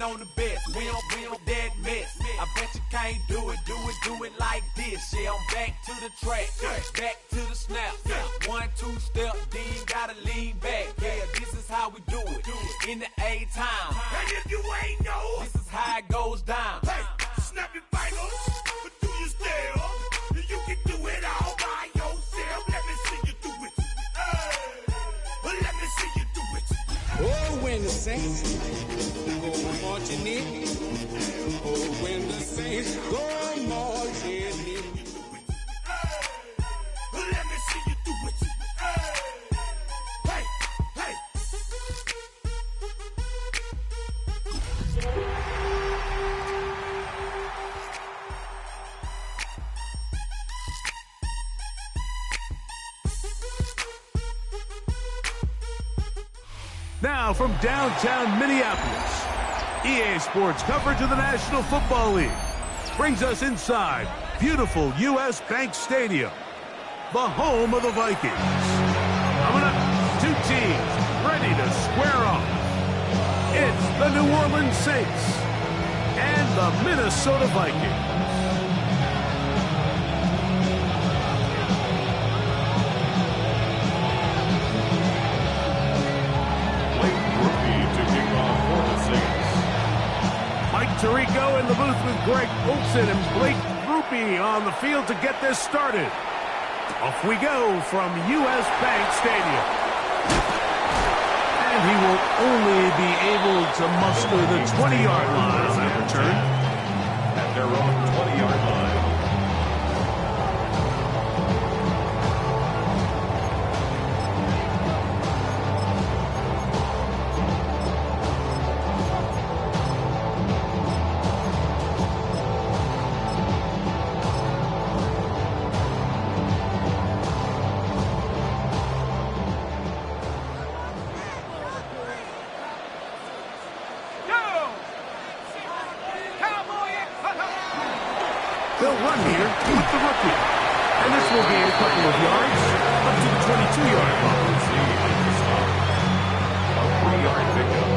on the best. We don't that mess. I bet you can't do it like this. Yeah, I'm back to the track, back to the snap. 1, 2 step, then you gotta lean back. Yeah, this is how we do it in the A-time. And if you ain't know, this is how it goes down. Hey, snap your fingers, but do your step. You can do it all by yourself. Let me see you do it. Let me see you do it. Oh, when the saints go marching in. Oh, when the saints go marching in. Let me see you do it. Hey, hey. Now from downtown Minneapolis, EA Sports coverage of the National Football League brings us inside beautiful U.S. Bank Stadium, the home of the Vikings. Coming up, two teams ready to square off. It's the New Orleans Saints and the Minnesota Vikings. Tirico in the booth with Greg Olsen and Blake Grupe on the field to get this started. Off we go from U.S. Bank Stadium. And he will only be able to muster the 20-yard line on that return. At their own 20-yard line. They'll run here with the rookie. And this will gain a couple of yards up to the 22-yard line. A 3-yard pickup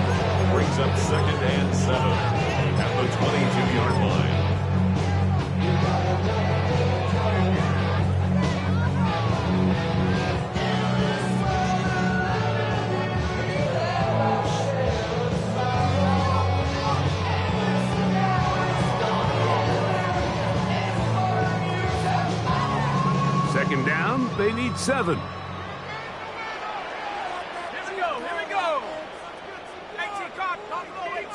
brings up 2nd and 7 at the 22-yard line. Second down, they need 7. Here we go. 18, cop, low 18.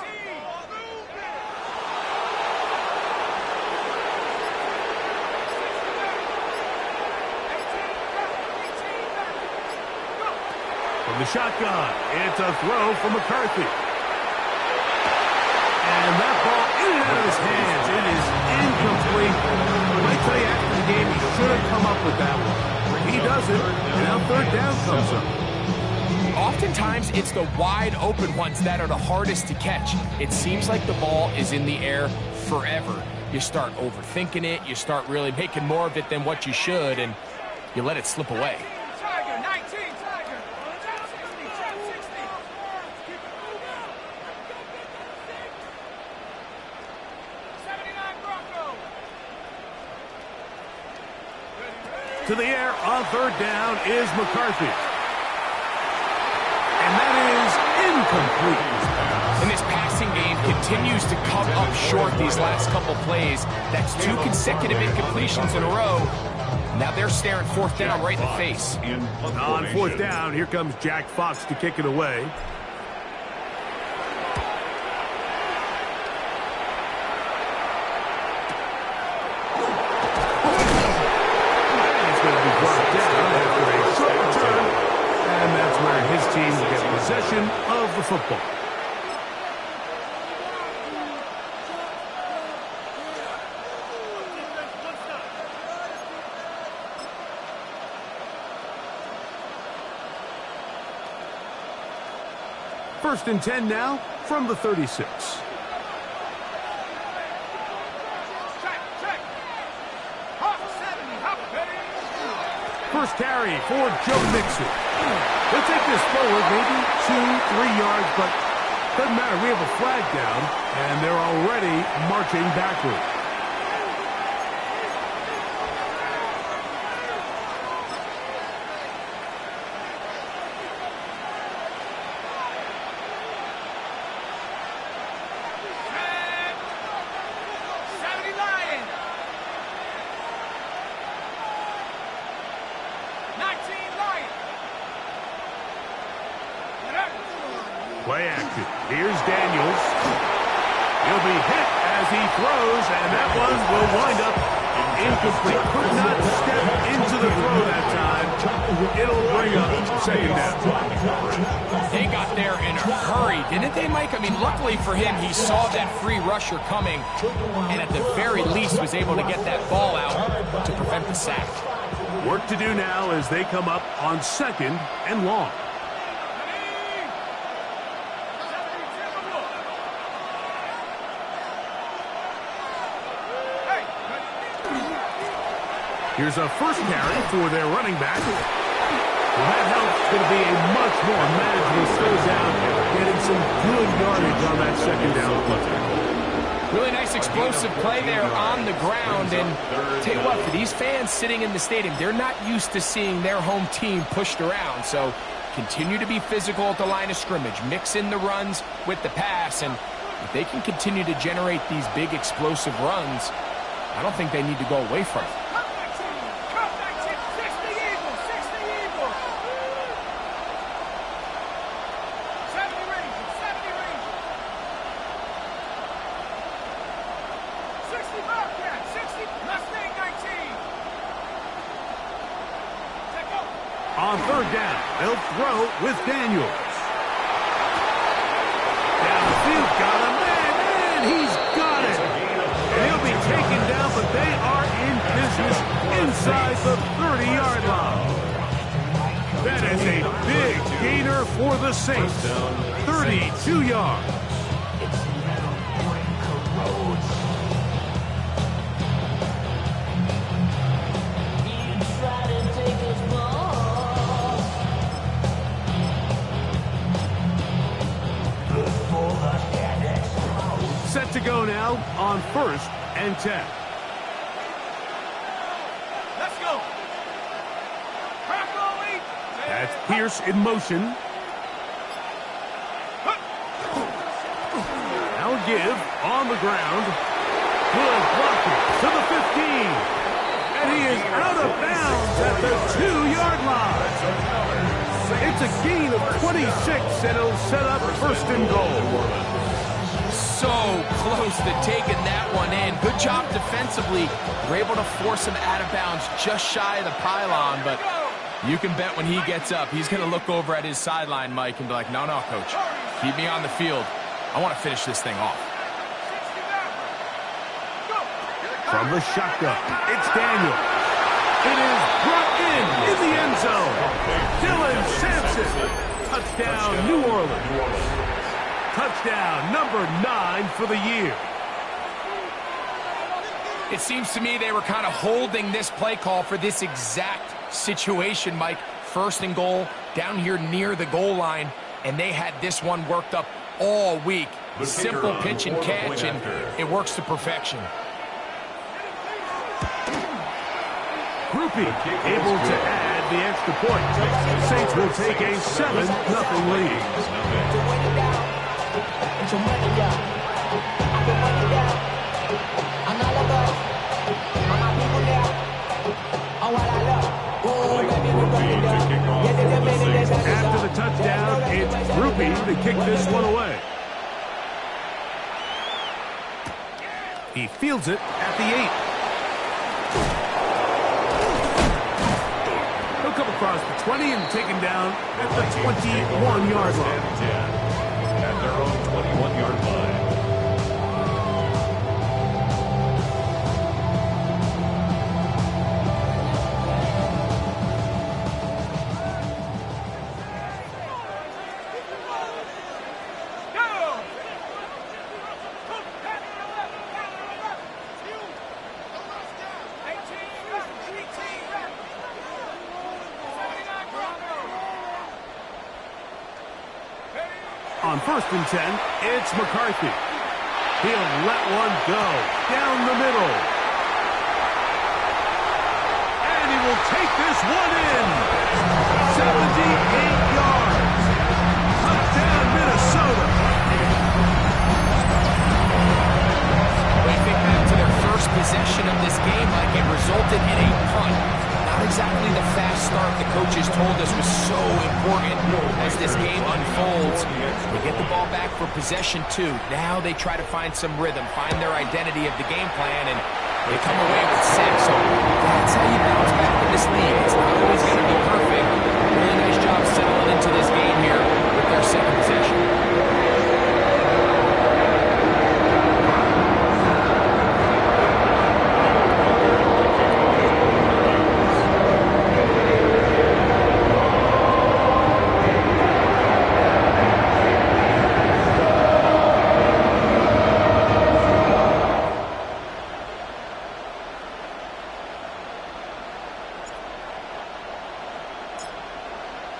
From the shotgun, it's a throw from McCarthy. And that ball in and out of his hands. It is incomplete. I tell you, after the game, he should have come up with that one. He doesn't, and now 3rd down comes up. Oftentimes, it's the wide open ones that are the hardest to catch. It seems like the ball is in the air forever. You start overthinking it, you start really making more of it than what you should, and you let it slip away. Tiger, 19, Tiger. 60. To the air on 3rd down is McCarthy. And that is incomplete. And this passing game continues to come up short these last couple plays. That's 2 consecutive incompletions in a row. Now they're staring 4th down right in the face. On 4th down, here comes Jack Fox to kick it away. Team will get possession of the football. First and 10 now from the 36. First carry for Joe Mixon. He'll take this forward maybe 2-3 yards, but Doesn't matter. We have a flag down, and they're already marching backward. Play action. Here's Daniels. He'll be hit as he throws, and that one will wind up incomplete. Could not step into the throw that time. It'll bring up second down. They got there in a hurry, didn't they, Mike? I mean, luckily for him, he saw that free rusher coming, and at the very least was able to get that ball out to prevent the sack. Work to do now as they come up on 2nd and long. Here's a first carry for their running back. Well, that help's going to be a much more manageable throw down, getting some good yardage on that second down play. Really nice explosive play there on the ground. And tell you what, for these fans sitting in the stadium, they're not used to seeing their home team pushed around. So continue to be physical at the line of scrimmage. Mix in the runs with the pass. And if they can continue to generate these big explosive runs, I don't think they need to go away from it. On 3rd down, they'll throw with Daniels. Downfield, got a man, and he's got it. And he'll be taken down, but they are in business inside the 30-yard line. That is a big gainer for the Saints. 32 yards. Set to go now on 1st and 10. Let's go. That's Pierce in motion. Now give on the ground. Good blocking to the 15. And he is out of bounds at the 2-yard line. It's a gain of 26, and it'll set up 1st and goal. So close to taking that one in. Good job defensively. We're able to force him out of bounds just shy of the pylon, but you can bet when he gets up, he's going to look over at his sideline, Mike, and be like, no, coach, keep me on the field. I want to finish this thing off. From the shotgun, it's Daniel. It is brought in the end zone. Dylan Sampson. Touchdown, New Orleans. Touchdown, number 9 for the year. It seems to me they were kind of holding this play call for this exact situation, Mike. 1st and goal, down here near the goal line, and they had this one worked up all week. Simple pitch and catch, and it works to perfection. Groupie able to add the extra point. Saints will take a 7-0 lead. After the touchdown, it's Groupie to kick this one away. He fields it at the 8. He'll come across the 20 and taken down at the 21-yard line. At their own 21-yard line. On 1st and 10, it's McCarthy. He'll let one go down the middle. And he will take this one in. 78 yards. Touchdown, Minnesota. When you think back to their first possession of this game, like it resulted in a punt. Not exactly the fast start the coaches told us was so important as this game unfolds. They get the ball back for possession 2. Now they try to find some rhythm, find their identity of the game plan, and they come away with 6. So that's how you bounce back in this league. It's not always going to be perfect. Really nice job settling into this game here with their second possession.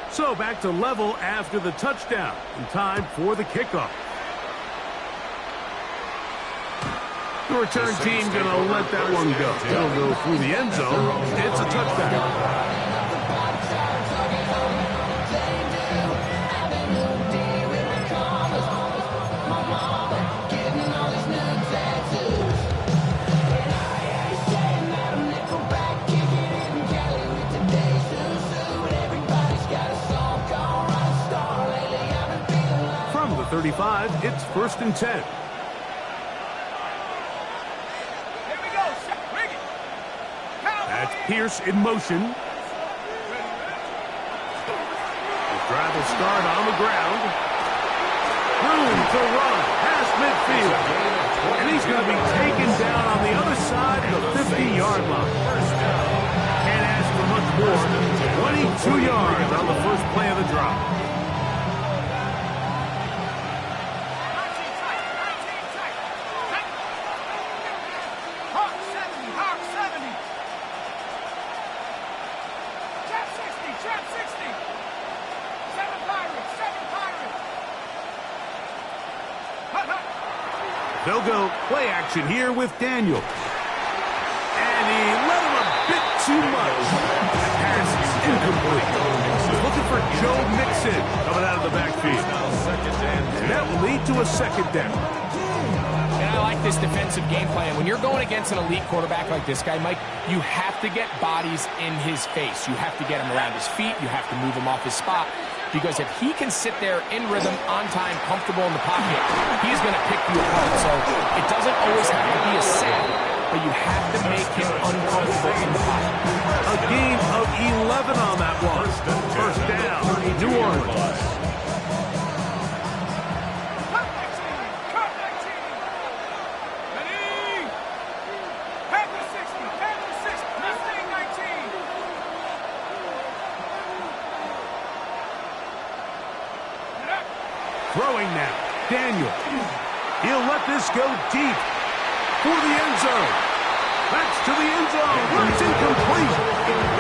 So back to level after the touchdown. And time for the kickoff. The return team going to let that one go. It'll go through the end zone. It's a touchdown. From the 35, it's 1st and 10. That's Pierce in motion. The drive will start on the ground. Room to run past midfield. And he's going to be taken down on the other side of the 50-yard line. Can't ask for much more. 22 yards on the first play of the drive. They'll go play action here with Daniels. And he let him a bit too much. The pass is incomplete. Looking for Joe Mixon coming out of the backfield. And that will lead to a second down. And I like this defensive game plan. When you're going against an elite quarterback like this guy, Mike, you have to get bodies in his face. You have to get him around his feet. You have to move him off his spot. Because if he can sit there in rhythm, on time, comfortable in the pocket, he's going to pick you apart. So it doesn't always have to be a sack, but you have to make him uncomfortable in the pocket. A gain of 11 on that one. First down, New Orleans. Throwing now, Daniel. He'll let this go deep for the end zone. That's to the end zone. Where it's incomplete.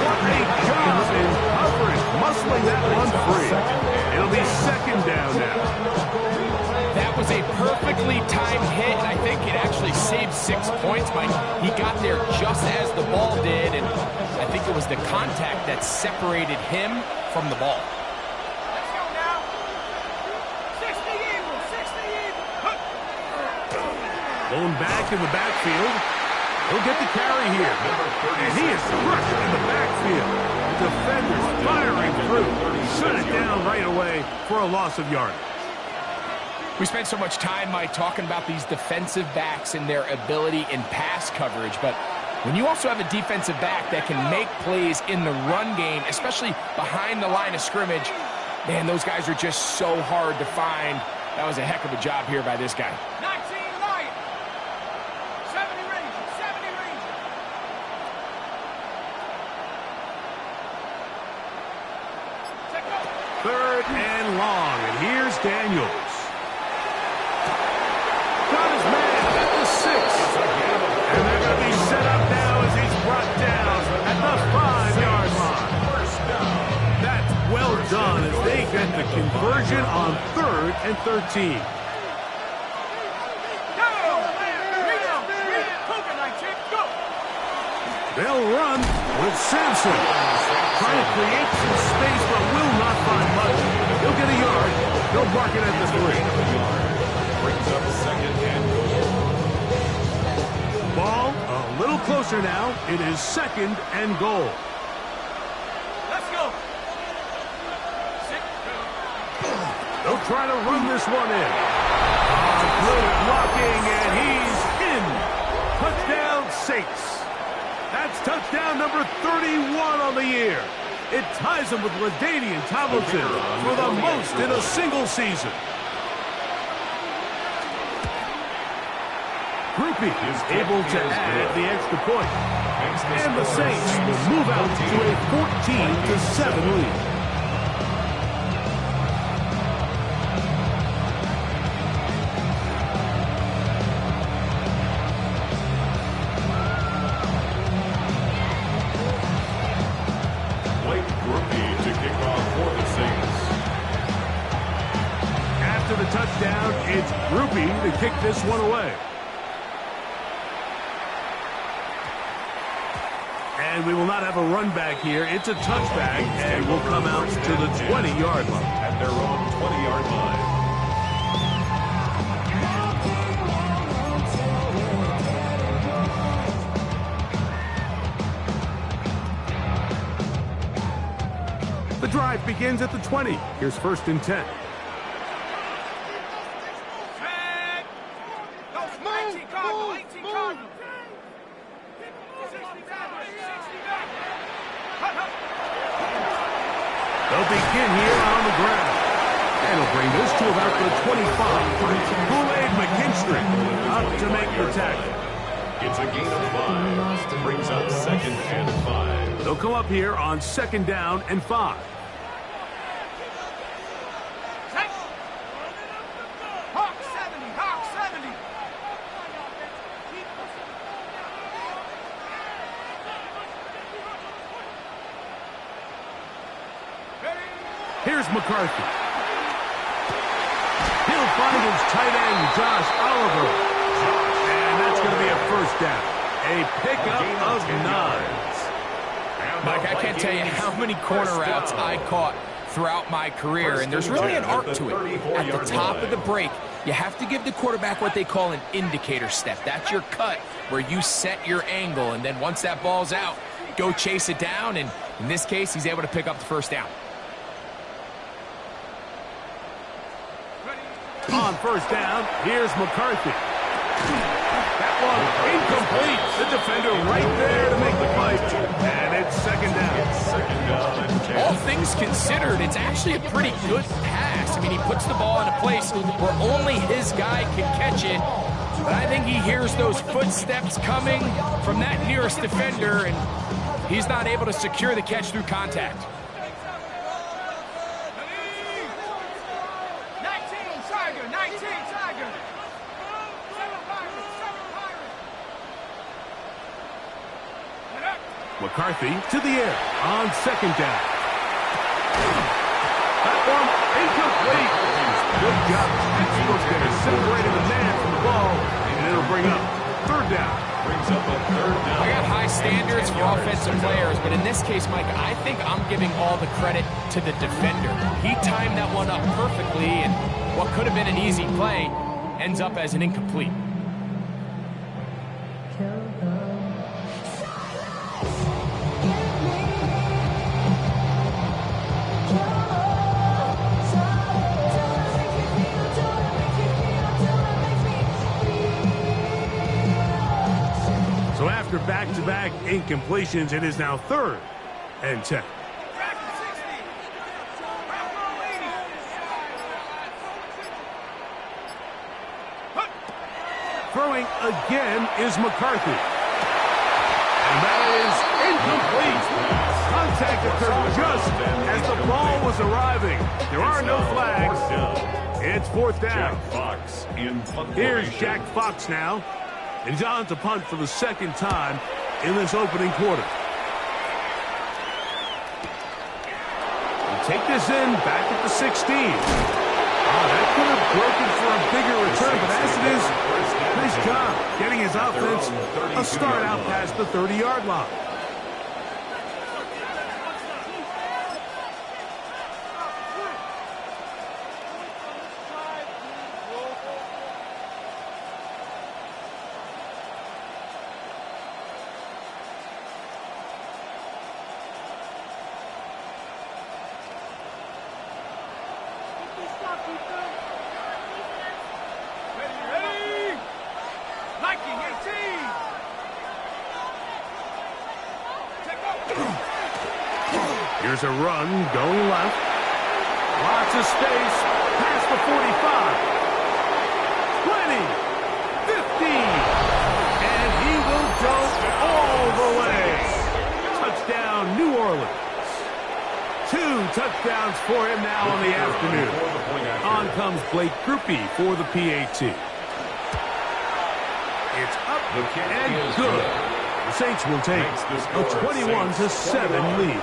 What a job in covering, muscling that one free. It'll be second down now. That was a perfectly timed hit, and I think it actually saved 6 points. Mike, he got there just as the ball did, and I think it was the contact that separated him from the ball. Going back in the backfield. He'll get the carry here. And he is crushed in the backfield. Defenders firing through. Shut it down right away for a loss of yardage. We spent so much time, Mike, talking about these defensive backs and their ability in pass coverage. But when you also have a defensive back that can make plays in the run game, especially behind the line of scrimmage, man, those guys are just so hard to find. That was a heck of a job here by this guy. 19 Lions. 70 Rangers. 70 Rangers. Third and long, and here's Daniels. Got his man at the 6. And they're going to be set up now as he's brought down at the 5-yard line. That's well done as they get the conversion on 3rd and 13. They'll run with Sampson. Trying to create some space, but will not find much. He'll get a yard. They'll mark it at the 3. Brings up second and goal. Ball a little closer now. It is 2nd and goal. Let's go. They'll try to run this one in. Good blocking, and he's in. Touchdown, Saints. That's touchdown number 31 on the year. It ties him with LaDainian Tomlinson for the most in a single season. Groupie is able to add the extra point. And the Saints will move out to a 14-7 lead. After the touchdown, it's Groupie to kick this one away. And we will not have a run back here. It's a touchback, and we'll come out to the 20-yard line. At their own 20-yard line. The drive begins at the 20. Here's 1st and 10. They'll begin here on the ground. And he'll bring this to about the 25. Kool-Aid McKinstry up to make the tackle. It's a gain of 5. Brings up 2nd and 5. They'll come up here on 2nd down and 5. Here's McCarthy. He'll find his tight end, Josh Oliver. And that's going to be a 1st down. A pickup of 9. Mike, I can't tell you how many corner routes I caught throughout my career, and there's really an art to it. At the top of the break, you have to give the quarterback what they call an indicator step. That's your cut where you set your angle, and then once that ball's out, go chase it down, and in this case, he's able to pick up the 1st down. On 1st down, here's McCarthy. That one incomplete. The defender right there to make the fight. And it's 2nd down. All things considered, it's actually a pretty good pass. I mean, he puts the ball in a place where only his guy can catch it. But I think he hears those footsteps coming from that nearest defender, and he's not able to secure the catch through contact. McCarthy to the air on 2nd down. That one incomplete. Good job. Separating the man from the ball, and it'll bring up 3rd down. Brings up a 3rd down. I got high standards for offensive players, but in this case, Mike, I think I'm giving all the credit to the defender. He timed that one up perfectly, and what could have been an easy play ends up as an incomplete. So after back-to-back incompletions, it is now 3rd and 10. Throwing again is McCarthy. And that is incomplete. Contact occurred just as the ball was arriving. There are no flags. It's 4th down. Here's Jack Fox now. And he's on to punt for the 2nd time in this opening quarter. The take this in back at the 16. That could have broken for a bigger return, but as it is, nice job getting his offense a start out past the 30-yard line. Here's a run going left. Lots of space past the 45. 20. 15. And he will go all the way. Touchdown, New Orleans. 2 touchdowns for him now on the afternoon. On comes Blake Grupe for the PAT. It's up and good. The Saints will take a 21-7 lead.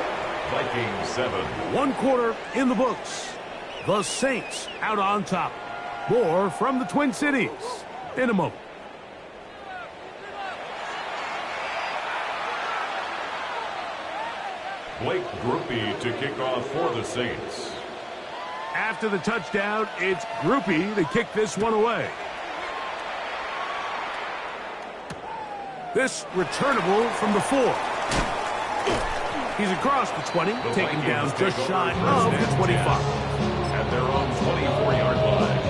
Vikings 7. 1 quarter in the books. The Saints out on top. More from the Twin Cities in a moment. Blake Grupe to kick off for the Saints. After the touchdown, it's Grupe to kick this one away. This returnable from the 4. He's across the 20, taken down just shy of the 25. At their own 24-yard line.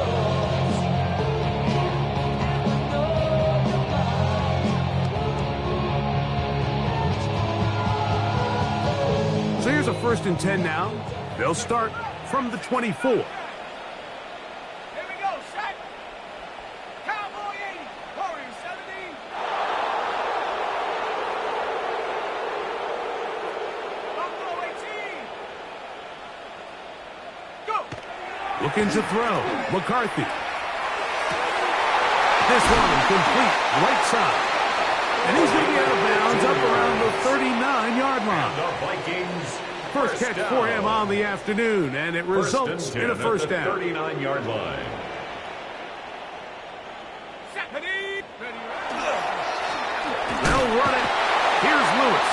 So here's a 1st and 10 now. They'll start from the 24. Looking to throw. McCarthy. This one complete right side. And he's going to be out of bounds up around the 39-yard line. The Vikings. First catch for him on the afternoon, and it results in a first down. 39-yard line. They'll run it. Here's Lewis.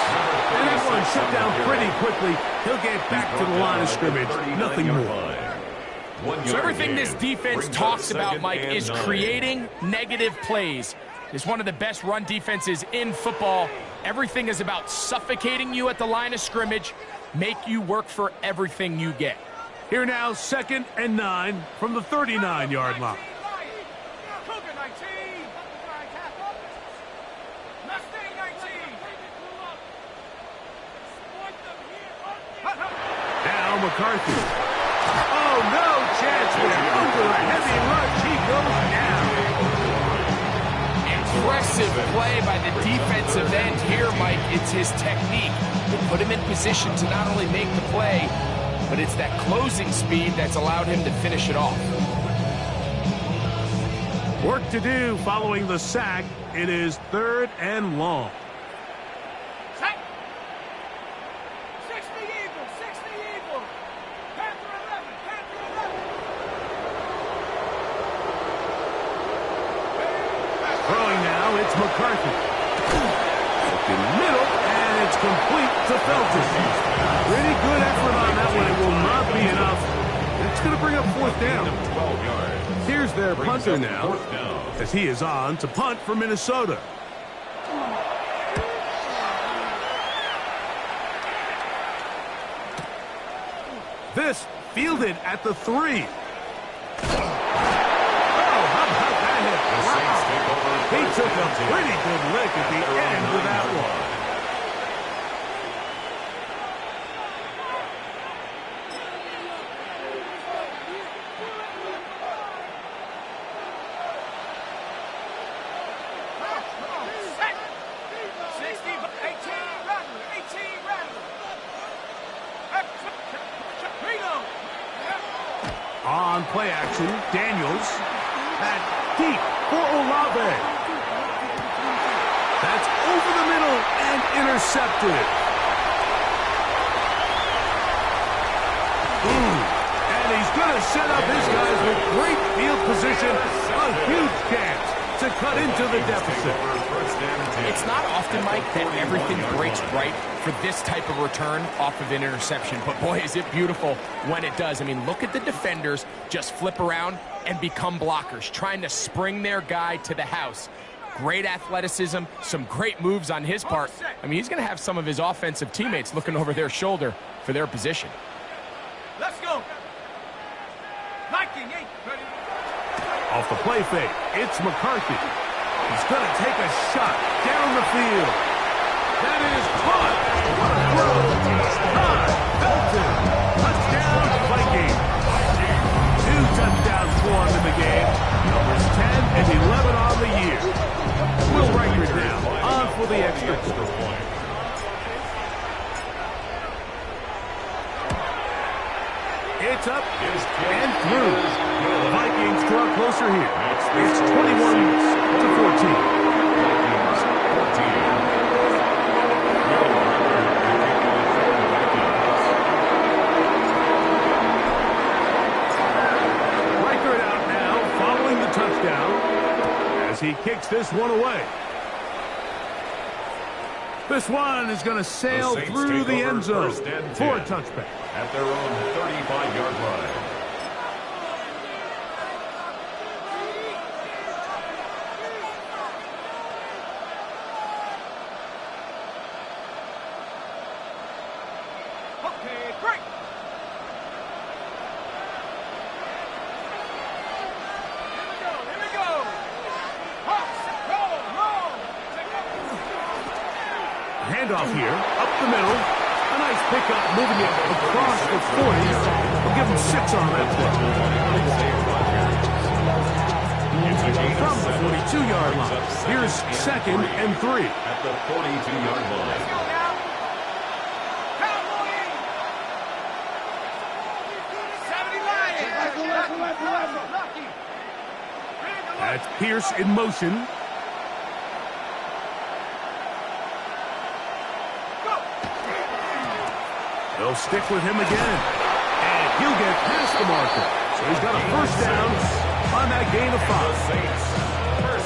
And that one shut down pretty quickly. He'll get back to the line of scrimmage. Nothing more. So everything this defense talks about, Mike, is creating negative plays. It's one of the best run defenses in football. Everything is about suffocating you at the line of scrimmage, make you work for everything you get. Here now, 2nd and 9 from the 39-yard line. Now McCarthy. Oh, no chance there. Under a heavy rush, he goes down. Impressive play by the defensive end here, Mike. It's his technique. They put him in position to not only make the play, but it's that closing speed that's allowed him to finish it off. Work to do following the sack. It is 3rd and long. It's McCarthy. Open middle, and it's complete to Felton. Pretty good effort on that one. It will not be enough. It's going to bring up 4th down. Here's their punter now, as he is on to punt for Minnesota. This fielded at the 3. He took a pretty good lick at the end of that one. On play action, Daniels. That deep for Olave. That's over the middle and intercepted. And he's going to set up his guys with great field position. A huge chance to cut into the deficit. It's not often, Mike, that everything breaks right for this type of return off of an interception. But, boy, is it beautiful when it does. I mean, look at the defenders just flip around and become blockers, trying to spring their guy to the house. Great athleticism, some great moves on his part. I mean, he's going to have some of his offensive teammates looking over their shoulder for their position. Let's go. Viking, Off the play fake, it's McCarthy. He's going to take a shot down the field. That is caught. What a throw. Todd Felton. Touchdown, Vikings. 2 touchdowns for him in the game. Numbers 10 and 11 on the year. Will Riker now on for the extra point. It's up and through. The Vikings draw closer here. It's 21-14. Riker out now, following the touchdown as he kicks this one away. This one is going to sail through the end zone for a touchback. At their own 35-yard line. Okay, great. Here we go. Roll. Handoff here, up the middle. A nice pickup, moving it across the 40. We'll give him 6 on that play. From the 42-yard line, here's 2nd and 3. At the 42-yard line. That's Pierce in motion. They'll stick with him again. And he'll get past the marker. So he's got a first down on that gain of 5.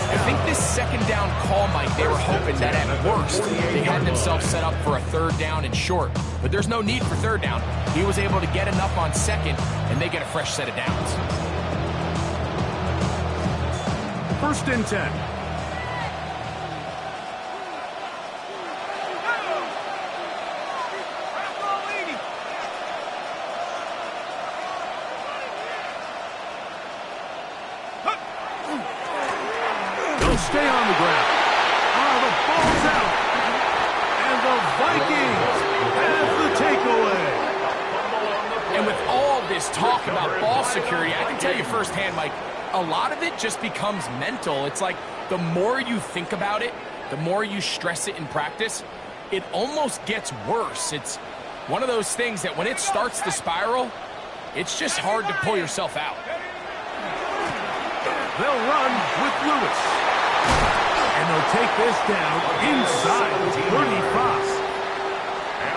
I think this second down call, Mike, they were hoping that at worst they had themselves set up for a 3rd down and short. But there's no need for 3rd down. He was able to get enough on 2nd, and they get a fresh set of downs. 1st and 10. Stay on the ground. Oh, the ball's out. And the Vikings have the takeaway. And with all this talk about ball security, I can tell you firsthand, Mike, a lot of it just becomes mental. It's like the more you think about it, the more you stress it in practice, it almost gets worse. It's one of those things that when it starts to spiral, it's just hard to pull yourself out. They'll run with Lewis. And they'll take this down inside the 35.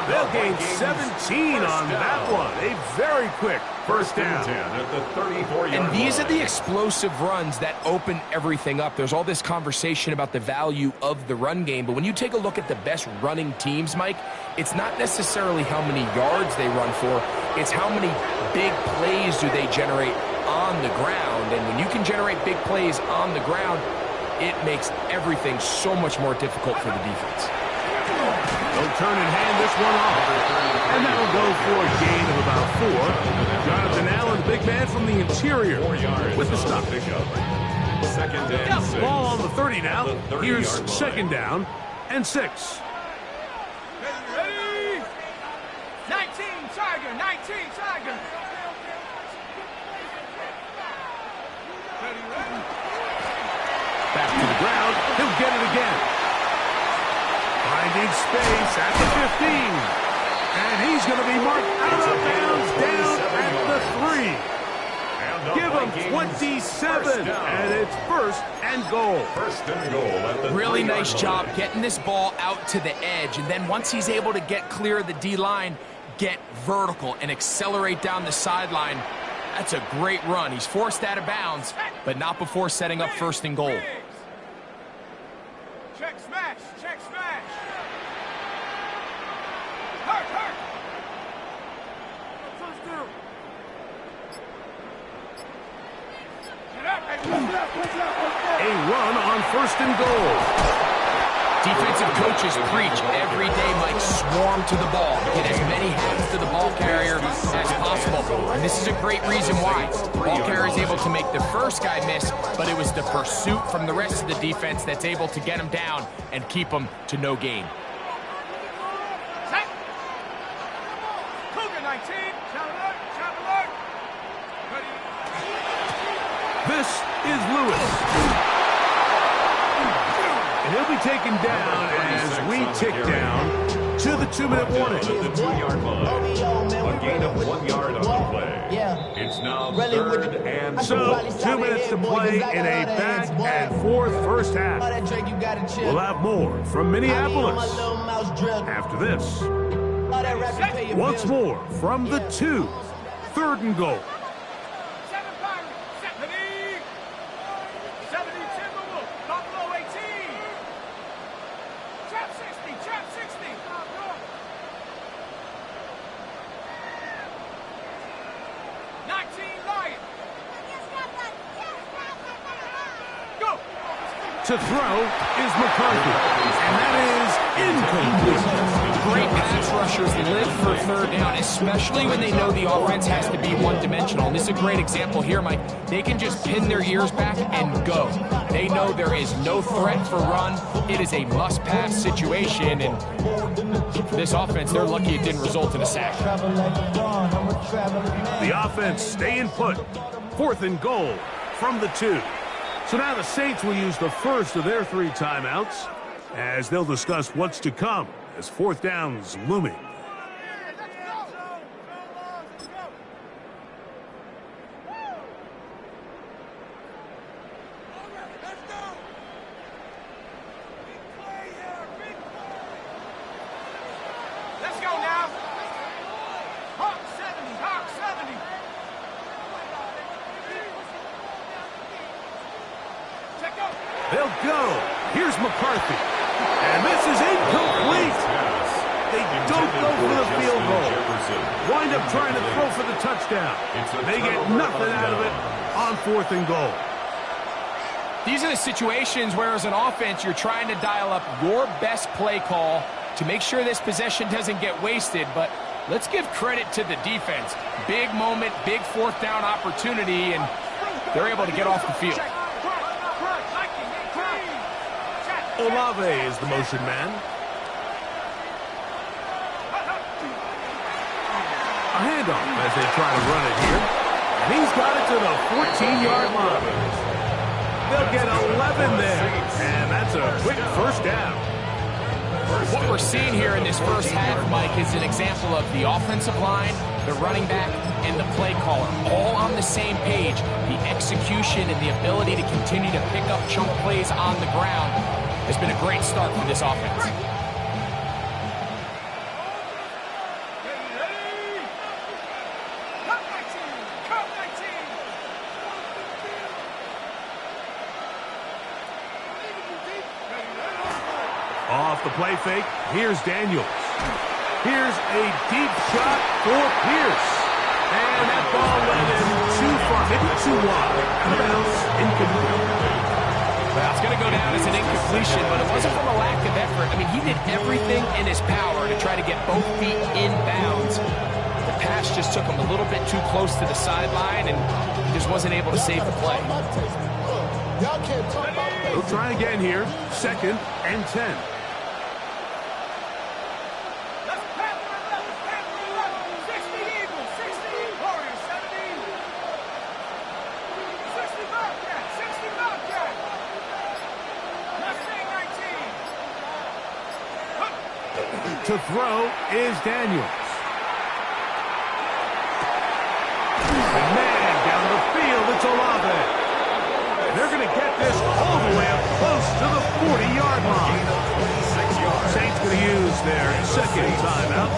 They'll gain 17 on that one. A very quick first down. 10 at the 34-yard line. And these are the explosive runs that open everything up. There's all this conversation about the value of the run game, but when you take a look at the best running teams, Mike, it's not necessarily how many yards they run for, it's how many big plays do they generate on the ground. And when you can generate big plays on the ground, it makes everything so much more difficult for the defense. They'll turn and hand this one off. And that'll go for a gain of about 4. Jonathan Allen, big man from the interior, with the stop. 2nd and 6. Ball on the 30 now. Here's 2nd down and 6. Ready? 19 Tiger. Back to the ground. He'll get it again. Finding space at the 15. And he's going to be marked out of bounds down at the 3. Give him 27. And it's 1st and goal. 1st and goal at the Really 3-yard nice job getting this ball out to the edge. And then once he's able to get clear of the D-line, get vertical and accelerate down the sideline. That's a great run. He's forced out of bounds, but not before setting up first and goal. Check smash, check smash. Hurt, hurt. A run on first and goal. Defensive coaches preach every day, Mike, swarm to the ball. Get as many hands to the ball carrier as possible. And this is a great reason why. Ball carrier is able to make the first guy miss, but it was the pursuit from the rest of the defense that's able to get him down and keep him to no gain. Cougar 19, shot alert. This is Lewis. And he'll be taken down as we tick down to the 2-minute warning. The 2-yard line. A gain of 1 yard on the play. It's now third and So, 2 minutes to play in a back and forth first half. We'll have more from Minneapolis after this. Once more from the 2, third and goal. 70 Timberwolves, Buffalo 18. Trap 60. 19 Lions. Go. To throw is McCarthy, and that is incomplete. Great pass rushers live for third down, especially when they know the offense has to be one-dimensional. And this is a great example here, Mike. They can just pin their ears back and go. They know there is no threat for run. It is a must-pass situation, and for this offense, they're lucky it didn't result in a sack. The offense staying put. Fourth and goal from the 2. So now the Saints will use the first of their 3 timeouts as they'll discuss what's to come as fourth down's looming. Let's go now. Hawk 70. Check out. They'll go. Here's McCarthy. And this is incomplete. They don't go for the field goal. Wind up trying to throw for the touchdown. They get nothing out of it on fourth and goal. These are the situations where, as an offense, you're trying to dial up your best play call to make sure this possession doesn't get wasted. But let's give credit to the defense. Big moment, big fourth down opportunity, and they're able to get off the field. Olave is the motion man. A handoff as they try to run it here. And he's got it to the 14-yard line. They'll get 11 there. And that's a quick first down. What we're seeing here in this first half, Mike, is an example of the offensive line, the running back, and the play caller all on the same page. The execution and the ability to continue to pick up chunk plays on the ground has been a great start for this offense. Off the play fake, here's Daniels. Here's a deep shot for Pierce. And that ball went in too far, maybe too wide. Incomplete. Well, it's going to go down as an incompletion, but it wasn't from a lack of effort. I mean, he did everything in his power to try to get both feet in bounds. The pass just took him a little bit too close to the sideline, and he just wasn't able to save the play. We'll try again here. 2nd and 10. To throw is Daniels. And man, down the field, it's Olave. They're going to get this all the way up close to the 40-yard line. Saints going to use their second timeout.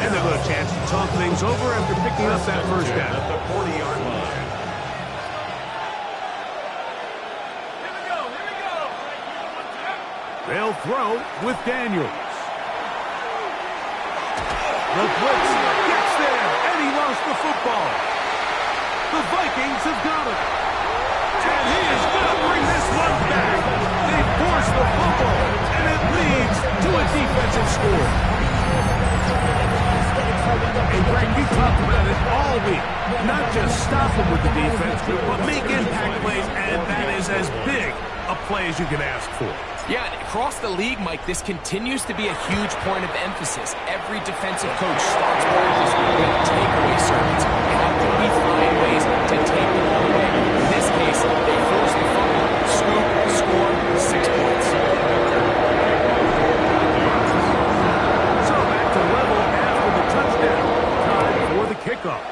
And they'll have a chance to talk things over after picking up that first down. At the 40-yard line. They'll throw with Daniels. The blitz gets there, and he lost the football. The Vikings have got it. And he is going to bring this one back. They force the fumble, and it leads to a defensive score. And Greg, you talked about it all week. Not just stop them with the defense, but make impact plays, and that is as big a play as you can ask for. Yeah, and across the league, Mike, this continues to be a huge point of emphasis. Every defensive coach starts practice with takeaway circuits. How can we find ways to take the ball away? In this case, they force the fumble, scoop, score, 6 points. So back to level after the touchdown. Time for the kickoff.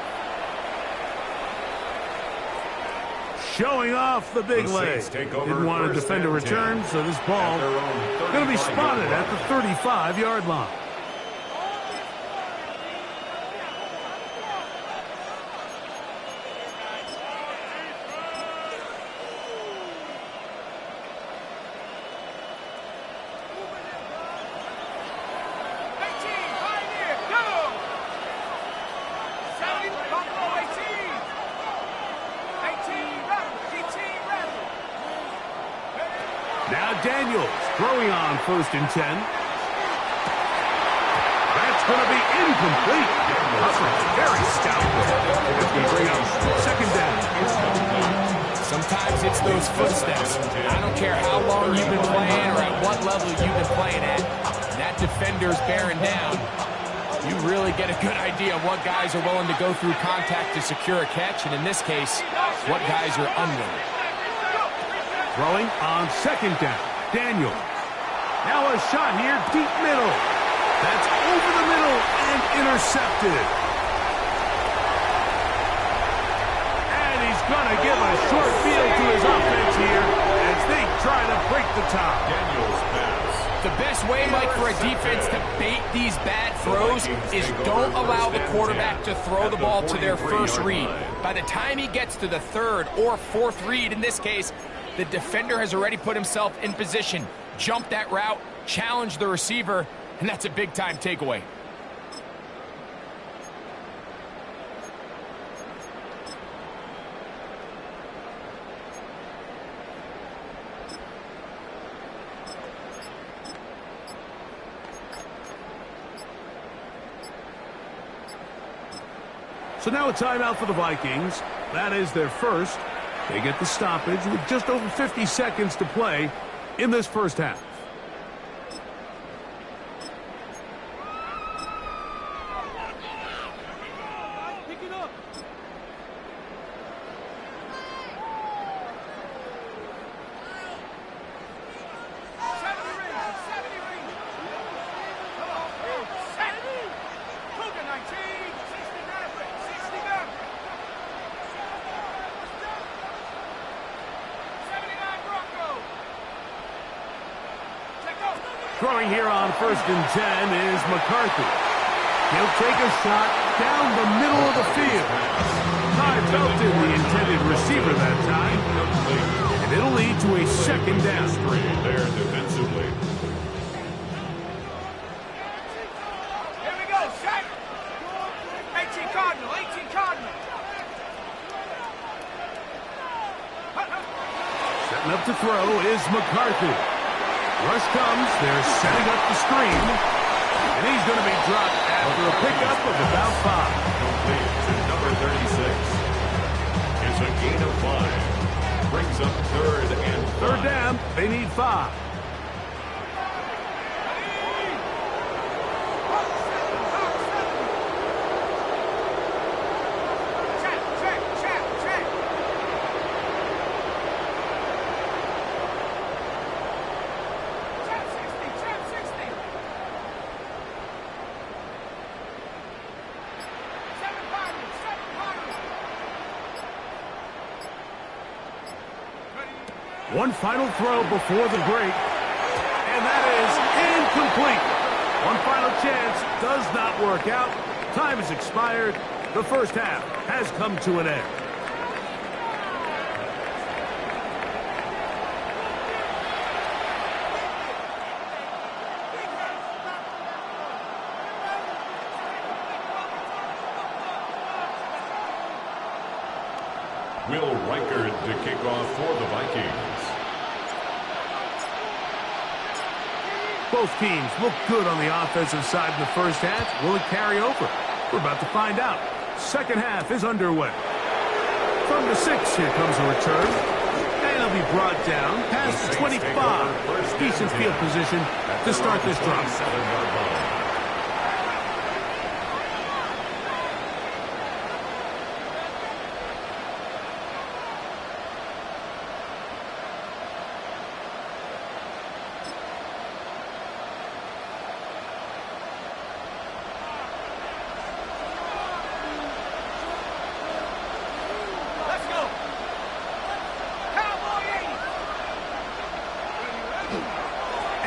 Showing off the big leg. Didn't want to defend a return, so this ball going to be spotted at the 35-yard line. Now Daniels throwing on 1st and 10. That's going to be incomplete. Very stout. It's going to bring up 2nd down. Sometimes it's those footsteps. I don't care how long you've been playing or at what level you've been playing at. That defender's bearing down. You really get a good idea of what guys are willing to go through contact to secure a catch, and in this case, what guys are unwilling. Throwing on 2nd down. Daniel. Now a shot here, deep middle. That's over the middle and intercepted. And he's going to give a short field to his offense here as they try to break the top. Daniels pass. The best way, Mike, for a defense to bait these bad throws is don't allow the quarterback to throw the ball to their first read. By the time he gets to the 3rd or 4th read, in this case, the defender has already put himself in position, jump that route, challenge the receiver, and that's a big-time takeaway. So now a timeout for the Vikings. That is their first. They get the stoppage with just over 50 seconds to play in this first half. Pick it up. Throwing here on 1st and 10 is McCarthy. He'll take a shot down the middle of the field. Ty belted the intended receiver that time. And it'll lead to a 2nd down. There defensively. Here we go, set. 18 Cardinal, 18 Cardinal. Setting up to throw is McCarthy. Rush comes, they're setting up the screen, and he's going to be dropped after a pickup of about 5. Complete to number 36. It's a gain of 5. Brings up 3rd and 5. 3rd down, they need 5. One final throw before the break, and that is incomplete. One final chance does not work out. Time has expired. The first half has come to an end. Will Reichard to kick off for the Vikings. Both teams look good on the offensive side in the first half. Will it carry over? We're about to find out. Second half is underway. From the 6, here comes a return. And it'll be brought down past the 25. Decent field position to start this drive. 7-yard line.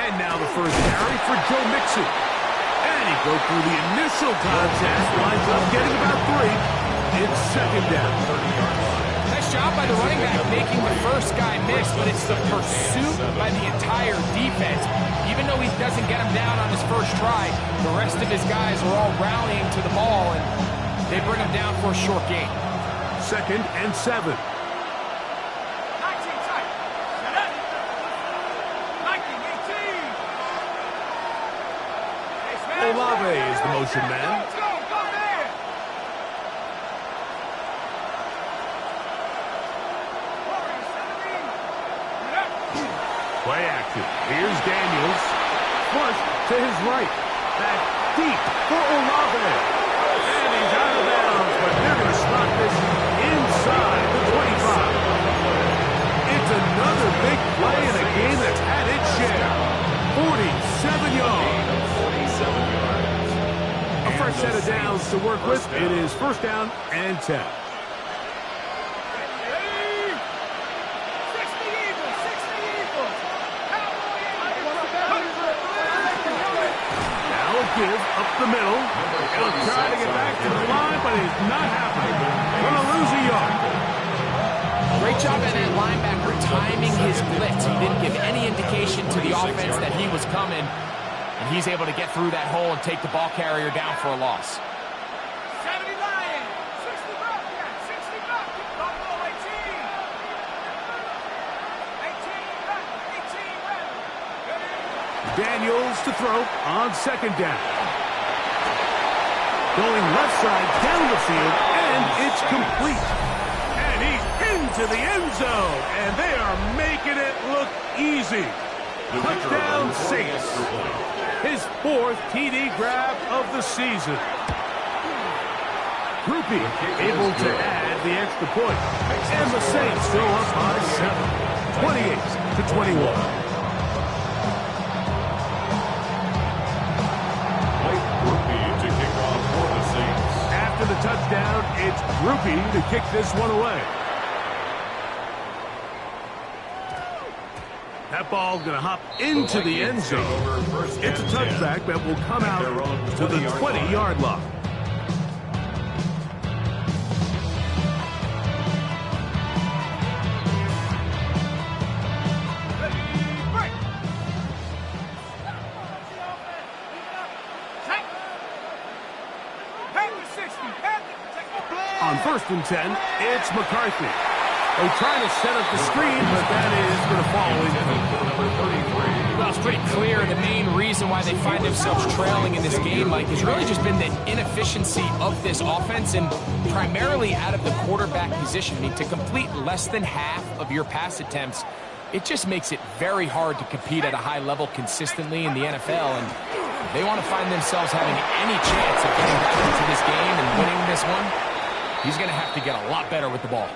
And now the first carry for Joe Mixon. And he broke through the initial contact, winds up getting about 3. It's second down. 30-yard line. Nice job by the running back making the first guy miss, but it's the pursuit by the entire defense. Even though he doesn't get him down on his first try, the rest of his guys are all rallying to the ball, and they bring him down for a short gain. Second and 7. Olave is the motion man. Play action. Here's Daniels. Flush to his right. Back deep for Olave. And he's out of bounds, but they're going to stop this inside the 25. It's another big play in a game that's had its share. 47 yards. A fresh set of downs to work with. It is first down and 10. Now a give up the middle. He'll try to get back to the line, but it's not happening. Going to lose a yard. Great job by that linebacker timing his blitz. He didn't give any indication to the offense that he was coming. And he's able to get through that hole and take the ball carrier down for a loss. 70 Lions, 60 Bobcats, 60 Bobcats, Buffalo 18. 18 Daniels to throw on second down. Going left side down the field, and it's complete. And he's into the end zone, and they are making it look easy. Touchdown Saints. His 4th TD grab of the season. Groupie able to add the extra point. And the Saints go up by 7, 28-21. To kick off for the Saints. After the touchdown, it's Groupie to kick this one away. That ball's going to hop into the end zone. It's a touchback that will come out to the 20-yard line. On first and 10, it's McCarthy. They're trying to set up the screen, but that is going to fall into. Well, it's pretty clear the main reason why they find themselves trailing in this game, Mike, has really just been the inefficiency of this offense and primarily out of the quarterback position. I mean, to complete less than half of your pass attempts, it just makes it very hard to compete at a high level consistently in the NFL. And they want to find themselves having any chance of getting back into this game and winning this one. He's going to have to get a lot better with the ball.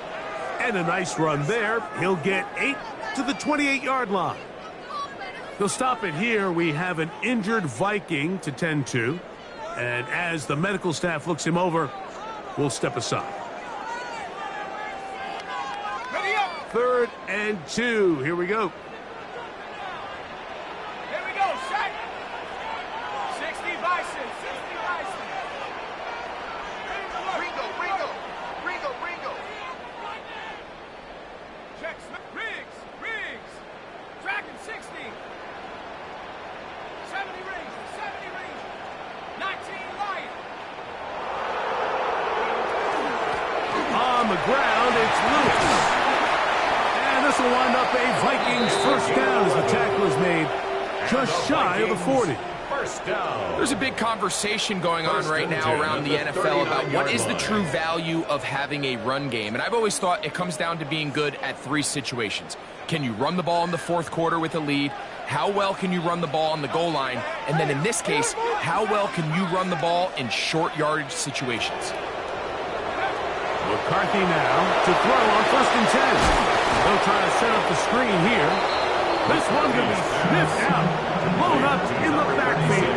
And a nice run there. He'll get 8 to the 28-yard line. They'll stop it here. We have an injured Viking to tend to. And as the medical staff looks him over, we'll step aside. 3rd and 2. Here we go. Here we go, set. 6 60. 70 rings. 70 rings. 19 Lion. On the ground, it's Lewis. And this will wind up a Vikings first down as the tackle is made just shy of the 40. First down. There's a big conversation going on right now around the NFL about what is the true value of having a run game. And I've always thought it comes down to being good at three situations. Can you run the ball in the fourth quarter with a lead? How well can you run the ball on the goal line? And then in this case, how well can you run the ball in short yardage situations? McCarthy now to throw on 1st and 10. They'll try to set up the screen here. This one going to be sniffed out, blown up in the backfield.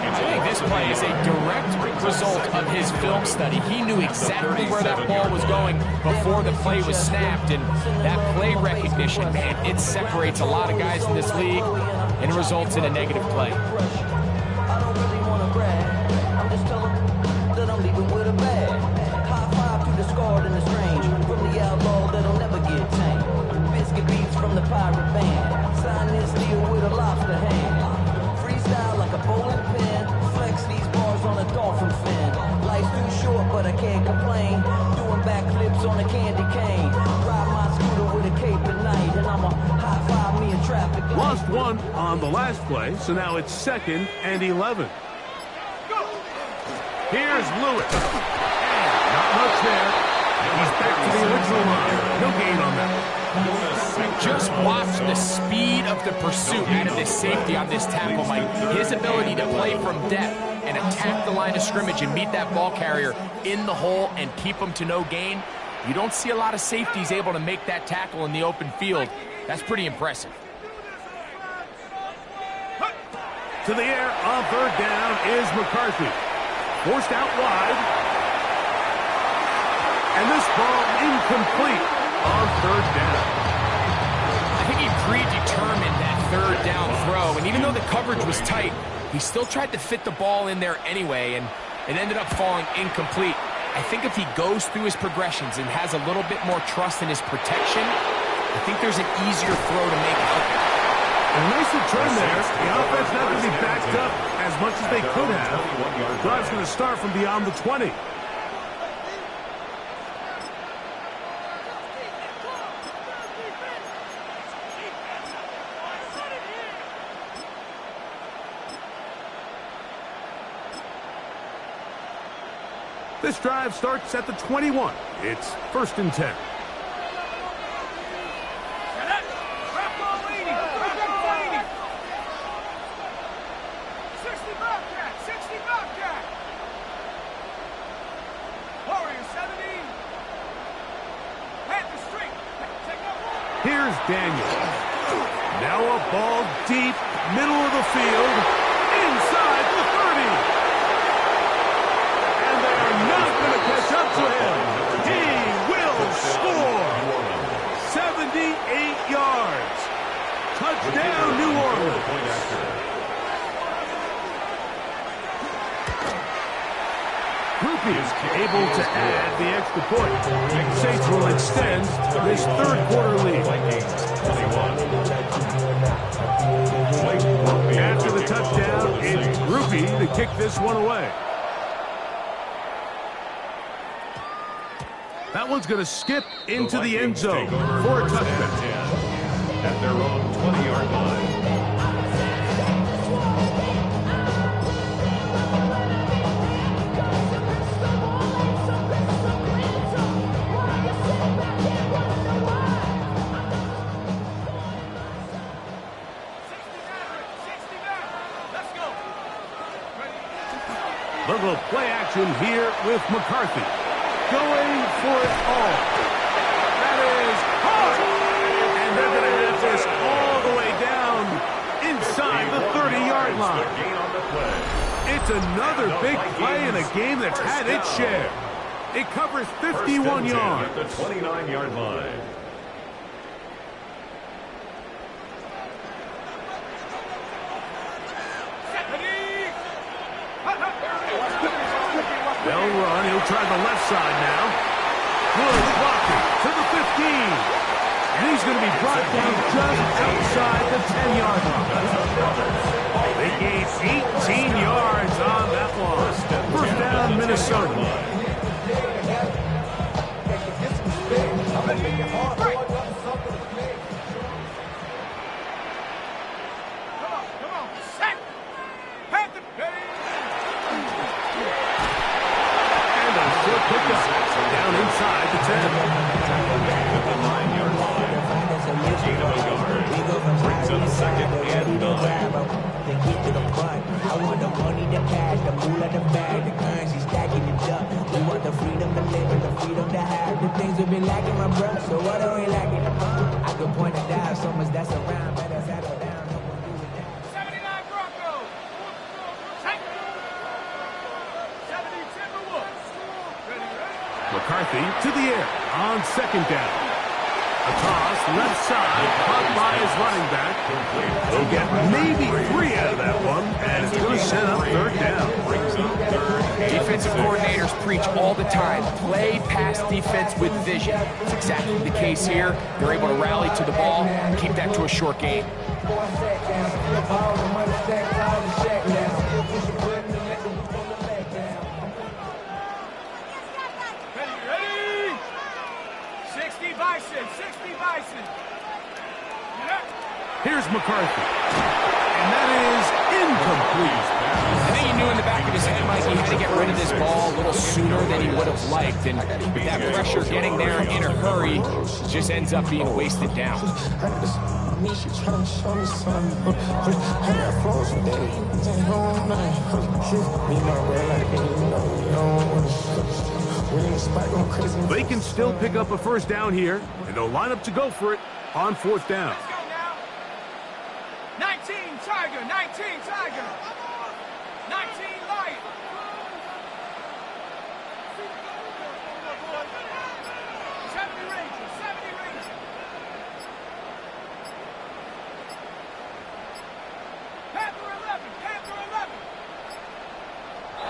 I think this play is a direct result of his film study. He knew exactly where that ball was going before the play was snapped, and that play recognition, man, it separates a lot of guys in this league, and it results in a negative play. I don't really want to brag. I'm just telling that I'm leaving with a bag. High five to the scarred and the strange. From the outlaw that'll never get tamed. Biscuit beats from the pirate band. Sign this deal with a lobster hand. Freestyle like a bowling pin. Flex these bars on a dolphin fin. Life's too short, but I can't complain. Doing backflips on a candy cane. Ride my scooter with a cape at night. And I'm a high five me in traffic light. Lost one on the last play, so now it's 2nd and 11. Here's Lewis. And not much there. He's back to the original line. No gain on that. Just watch the speed of the pursuit out of this safety on this tackle, Mike. His ability to play from depth and attack the line of scrimmage and meet that ball carrier in the hole and keep him to no gain. You don't see a lot of safeties able to make that tackle in the open field. That's pretty impressive. To the air on 3rd down is McCarthy. Forced out wide. And this ball incomplete on 3rd down. I think he predetermined that 3rd down throw, and even though the coverage was tight, he still tried to fit the ball in there anyway, and it ended up falling incomplete. I think if he goes through his progressions and has a little bit more trust in his protection, I think there's an easier throw to make out there. A nice return there. The offense not going to be backed up as much as they could have. Drive's going to start from beyond the 20. This drive starts at the 21. It's 1st and 10. Here's Daniel. Now a ball deep, middle of the field, inside the 30. And they are not going to catch up to him. He will score. 78 yards. Touchdown, New Orleans. Groupie is able to add the extra point. Saints will extend this 3rd quarter lead. After the touchdown, it's Groupie to kick this one away. That one's going to skip into the end zone for a touchdown. At their own 20-yard line. Little play action here with McCarthy. Going for it all. That is hard. And they're going to have this all the way down inside the 30-yard line. It's another big play in a game that's had its share. It covers 51 yards. At the 29-yard line. They'll run. He'll try the left side now. Good blocking to the 15. And he's going to be brought down just inside the 10-yard line. They gained 18 yards on that one. First down, Minnesota. Down inside the 10. At the 9-yard line. Gain of a yard. Brings up second and 9. They get to the front. I want the money, the cash, the moolah, the bag, the currency stacking it up. We want the freedom to live and the freedom to have. The things we've been lacking, my bruh. So what are we lacking? I could point it down, so much that's around. Better settle down. No one do it now. 79 Broncos. 70 Timberwolves. McCarthy to the air on second down. A toss left side, caught by his running back. He'll get maybe 3 out of that one, and it's going to set up third down. Brings up third. Defensive coordinators preach all the time, play pass defense with vision. It's exactly the case here. They're able to rally to the ball and keep that to a short game. Ready? 60 Bison. 60 Bison. Here's McCarthy. And that is incomplete. I think he knew in the back of his head, Mike, he had to get rid of this ball a little sooner than he would have liked. And with that pressure getting there in a hurry just ends up being wasted down. They can still pick up a first down here, and they'll line up to go for it on fourth down. 19 Tiger. 19 Tiger. 19 Lion. 70 Ranger. 70 Ranger. Panther 11. Panther 11.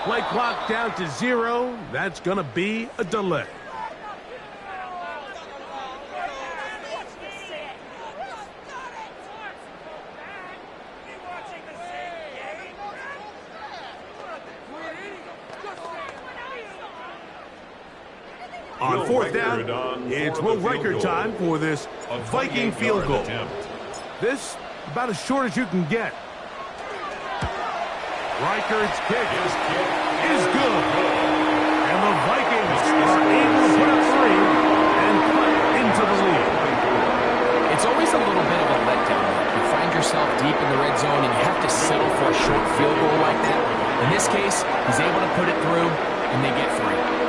Play clock down to 0. That's going to be a delay. On fourth down, it's Will Riker time for this Viking field goal. This, about as short as you can get. Riker's kick is good. And the Vikings are able to put up 3 and cut into the lead. It's always a little bit of a letdown. You find yourself deep in the red zone and you have to settle for a short field goal like that. In this case, he's able to put it through and they get 3.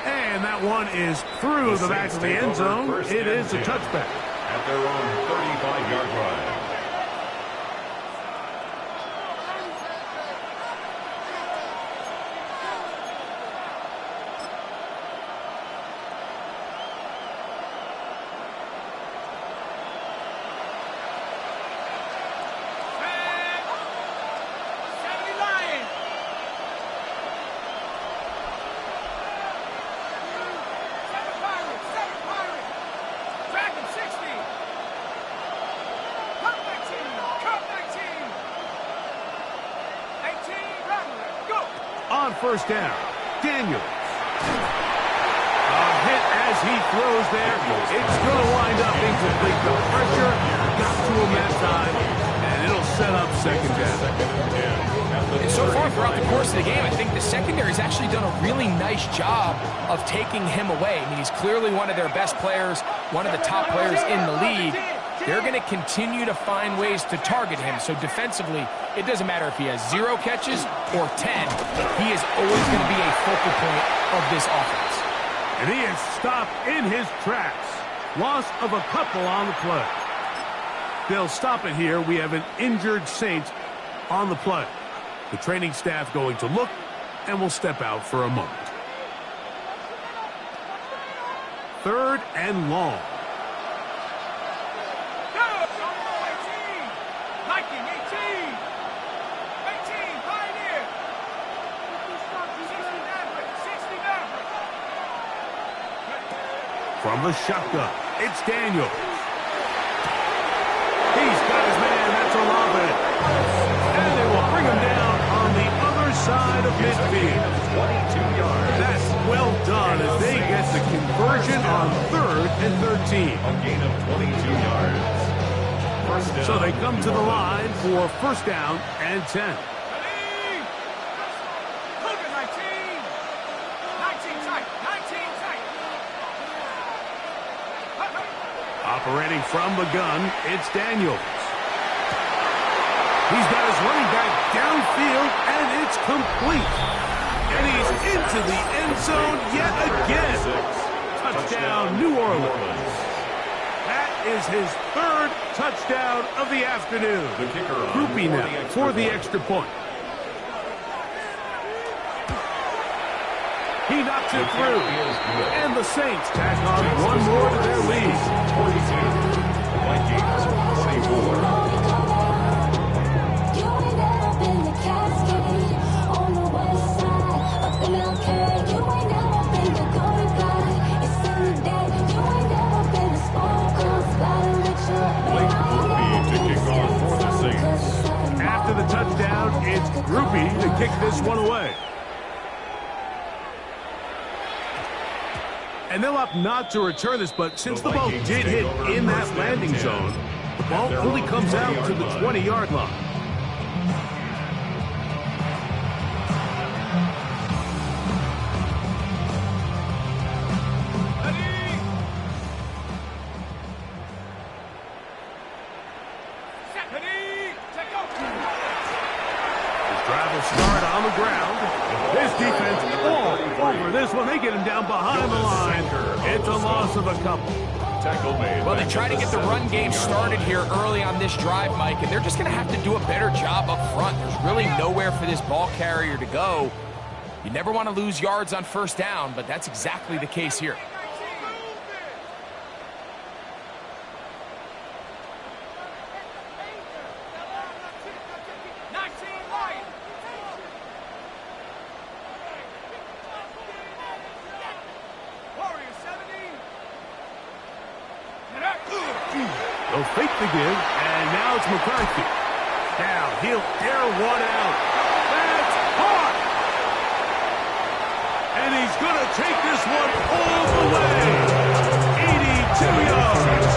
And that one is through the back of the end zone. It is a touchback. At their own 35-yard line. On first down, Daniels. A hit as he throws there. It's going to wind up incomplete. The pressure got to him that time, and it'll set up second down. And so far throughout the course of the game, I think the secondary's actually done a really nice job of taking him away. I mean, he's clearly one of their best players, one of the top players in the league. They're going to continue to find ways to target him. So defensively, it doesn't matter if he has 0 catches or 10. He is always going to be a focal point of this offense. And he is stopped in his tracks. Loss of a couple on the play. They'll stop it here. We have an injured Saint on the play. The training staff going to look, and will step out for a moment. 3rd and long. From the shotgun, it's Daniel. He's got his man, that's Olave. And they will bring him down on the other side of midfield. 22 yards. That's well done as they get the conversion on 3rd and 13. A gain of 22 yards. First down. So they come to the line for first down and 10. Operating from the gun, it's Daniels. He's got his running back downfield, and it's complete. And he's into the end zone yet again. Touchdown, New Orleans. That is his 3rd touchdown of the afternoon. The kicker Groupie now for the extra point. He knocks it through. And the Saints tack on one more to their lead. 22. Vikings 24. After the touchdown, it's Groupie to kick this one away. And they'll opt not to return this, but since the ball did hit in that landing zone, the ball only comes out to the 20-yard line. Start on the ground. This defense all over this one. They get him down behind the line. It's a loss of a couple. Well, they try to get the run game started here early on this drive, Mike, and they're just going to have to do a better job up front. There's really nowhere for this ball carrier to go. You never want to lose yards on first down, but that's exactly the case here. They'll fake the give, and now it's McCarthy. Now he'll air one out. That's caught! And he's going to take this one all the way. 82 yards.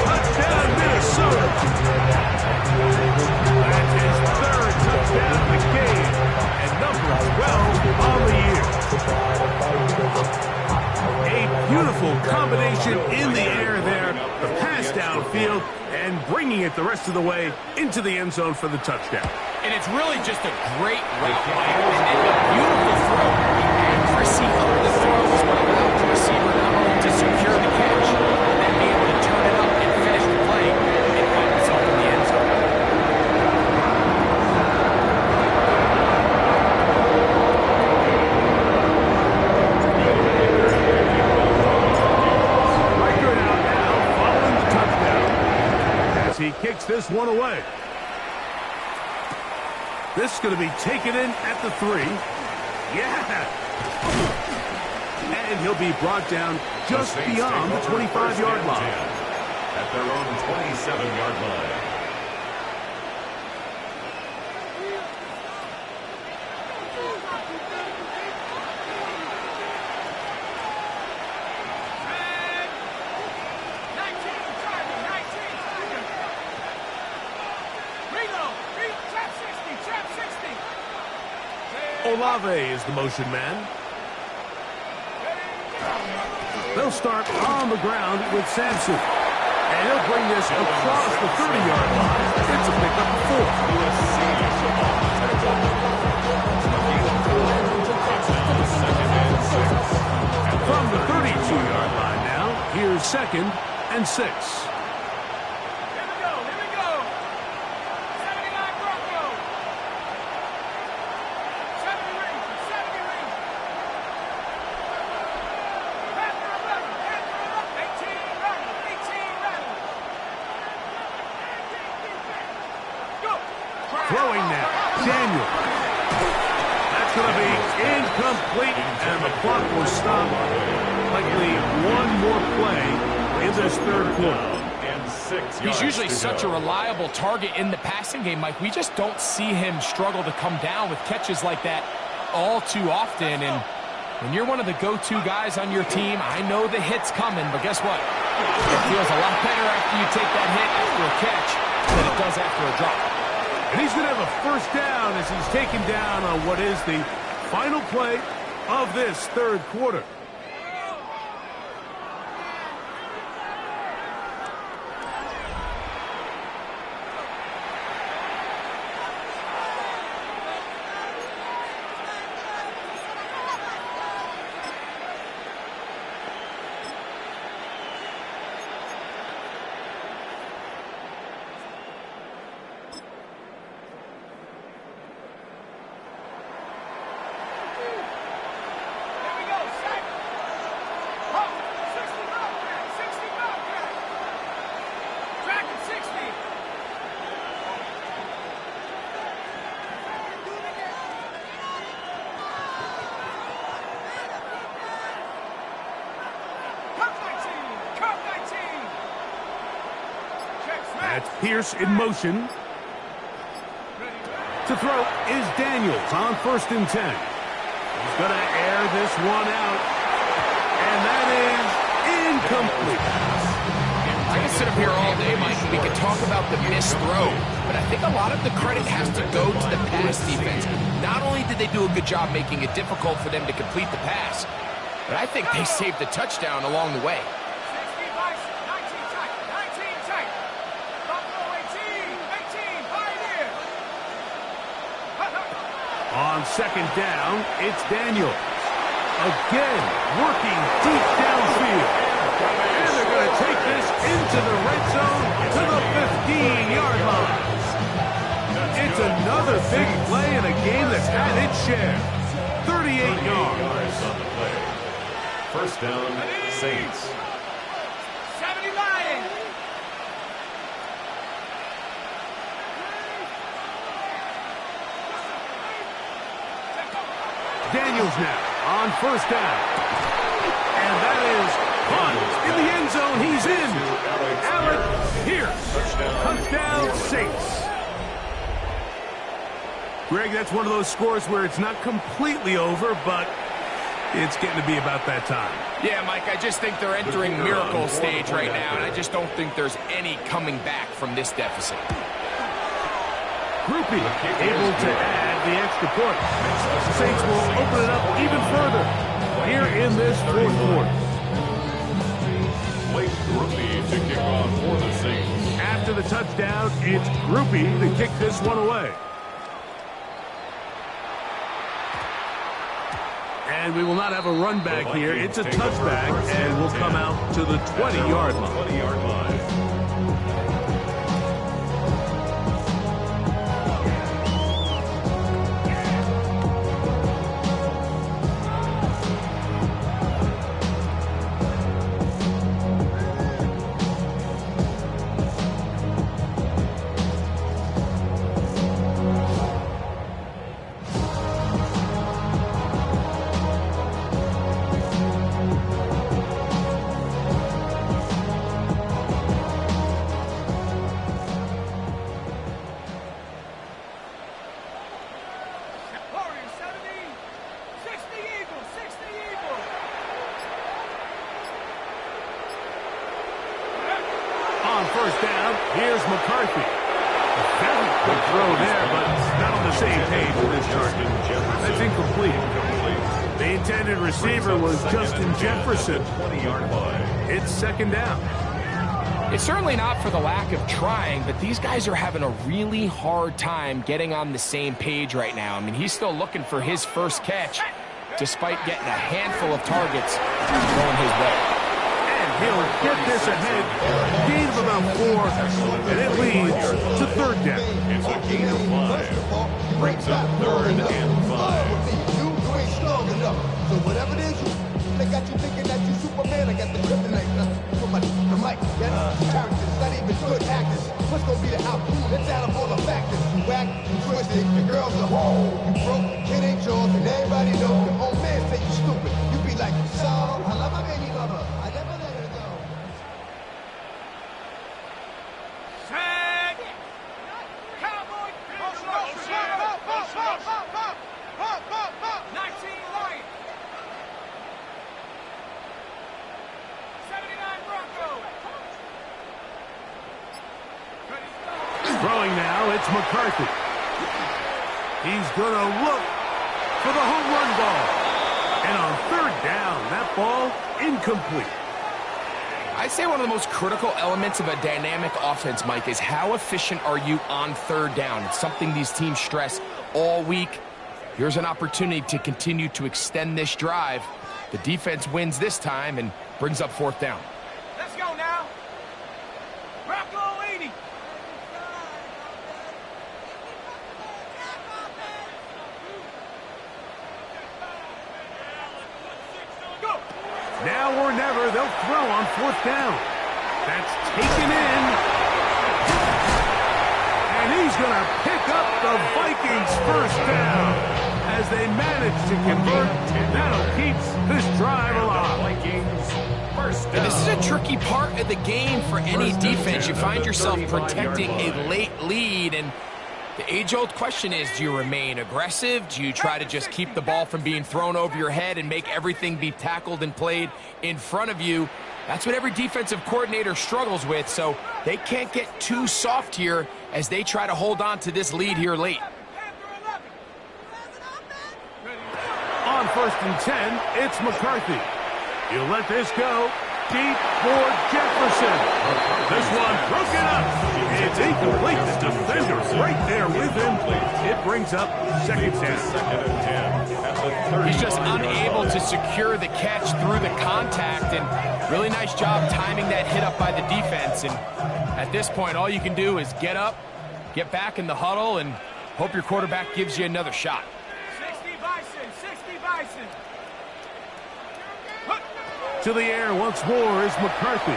Touchdown, Minnesota. That's his 3rd touchdown of the game, and number 12 on the year. A beautiful combination in the air there. The pass downfield and bringing it the rest of the way into the end zone for the touchdown. And it's really just a great route by him and a beautiful throw. Accuracy of the throw is what allowed the receiver not only to secure the catch, but then be able to turn it up and finish the play and find himself in the end zone. He kicks this one away. This is going to be taken in at the 3. Yeah! And he'll be brought down just beyond the 25-yard line. At their own 27-yard line. Olave is the motion man. They'll start on the ground with Sampson. And he'll bring this across the 30-yard line. It's a pickup of 4. From the 32-yard line now, here's 2nd and 6. Throwing now, Daniel. That's going to be incomplete, and the clock will stop Likely one more play in this third quarter. And 6 He's usually such a reliable target in the passing game, Mike. We just don't see him struggle to come down with catches like that all too often. And when you're one of the go-to guys on your team, I know the hit's coming, but guess what? It feels a lot better after you take that hit after a catch than it does after a drop. And he's going to have a first down as he's taken down on what is the final play of this third quarter. That's Pierce in motion. To throw is Daniels on 1st and 10. He's going to air this one out. And that is incomplete. I can sit up here all day, Mike, and we can talk about the missed throw, but I think a lot of the credit has to go to the pass defense. Not only did they do a good job making it difficult for them to complete the pass, but I think they saved the touchdown along the way. On 2nd down, it's Daniels. Again, working deep downfield. And they're going to take this into the red zone to the 15-yard line. It's another big play in a game that's had its share. 38 yards on the play. First down, Saints. 79. Daniels now on 1st down. And that is punt in the end zone. He's in. Alec Pierce. Touchdown Saints. Greg, that's one of those scores where it's not completely over, but it's getting to be about that time. Yeah, Mike, I just think they're entering miracle stage right now, and I just don't think there's any coming back from this deficit. Groupie able to add the extra point. The Saints will open it up even further here in this fourth quarter. Blake Groupie to kick off for the Saints. After the touchdown, it's Groupie to kick this one away. And we will not have a run back here. It's a touchback, and will come out to the 20-yard line. 20-yard line. First down, here's McCarthy. Very good throw there, but not on the same page with this target. That's incomplete. The intended receiver was Justin Jefferson. 20-yard line. It's 2nd down. It's certainly not for the lack of trying, but these guys are having a really hard time getting on the same page right now. I mean, he's still looking for his first catch, despite getting a handful of targets going his way. He'll get this ahead, gain of about 4, and it leads to 3rd down. It's a gain of 5. Brings up 3rd and 5. You ain't strong enough. So whatever it is, they got you thinking that you Superman. I got the kryptonite for the mic. That's characters, not even good actors. What's gonna be the outcome? Let's add up all the factors. You whack, you twisted, your girl's a hoe. You broke, kid ain't yours, and everybody knows your own man say you stupid. You be like, so, I love my baby. Throwing now, it's McCarthy. He's going to look for the home run ball. And on third down, that ball incomplete. I'd say one of the most critical elements of a dynamic offense, Mike, is how efficient are you on third down. It's something these teams stress all week. Here's an opportunity to continue to extend this drive. The defense wins this time and brings up fourth down. Let's go now. Rocco 80. Go. Now or never, they'll throw on fourth down. That's taken in. And he's going to pick up the Vikings first down. As they manage to convert, that'll keep this drive alive. Vikings first down. This is a tricky part of the game for any defense. You find yourself protecting a late lead, and the age-old question is, do you remain aggressive? Do you try to just keep the ball from being thrown over your head and make everything be tackled and played in front of you? That's what every defensive coordinator struggles with, so they can't get too soft here as they try to hold on to this lead here late. On first and 10, it's McCarthy. He'll let this go deep for Jefferson. This one broken up. It's incomplete. The defender's right there with him. It brings up second down. He's just unable to secure the catch through the contact, and really nice job timing that hit up by the defense. And at this point, all you can do is get up, get back in the huddle, and hope your quarterback gives you another shot. 60 Bison. To the air once more is McCarthy.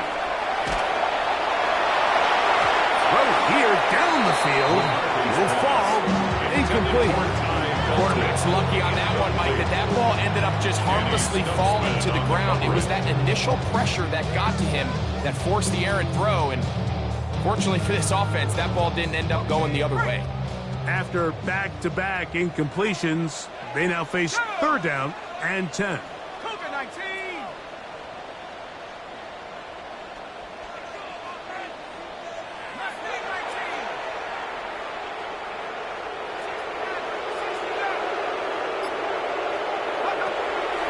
Throw here down the field. Will fall. Incomplete. Quarterback's lucky on that one, Mike, that ball ended up just harmlessly falling to the ground. It was that initial pressure that got to him that forced the errant throw, and fortunately for this offense, that ball didn't end up going the other way. After back-to-back incompletions, they now face third down and 10. Cougar 19.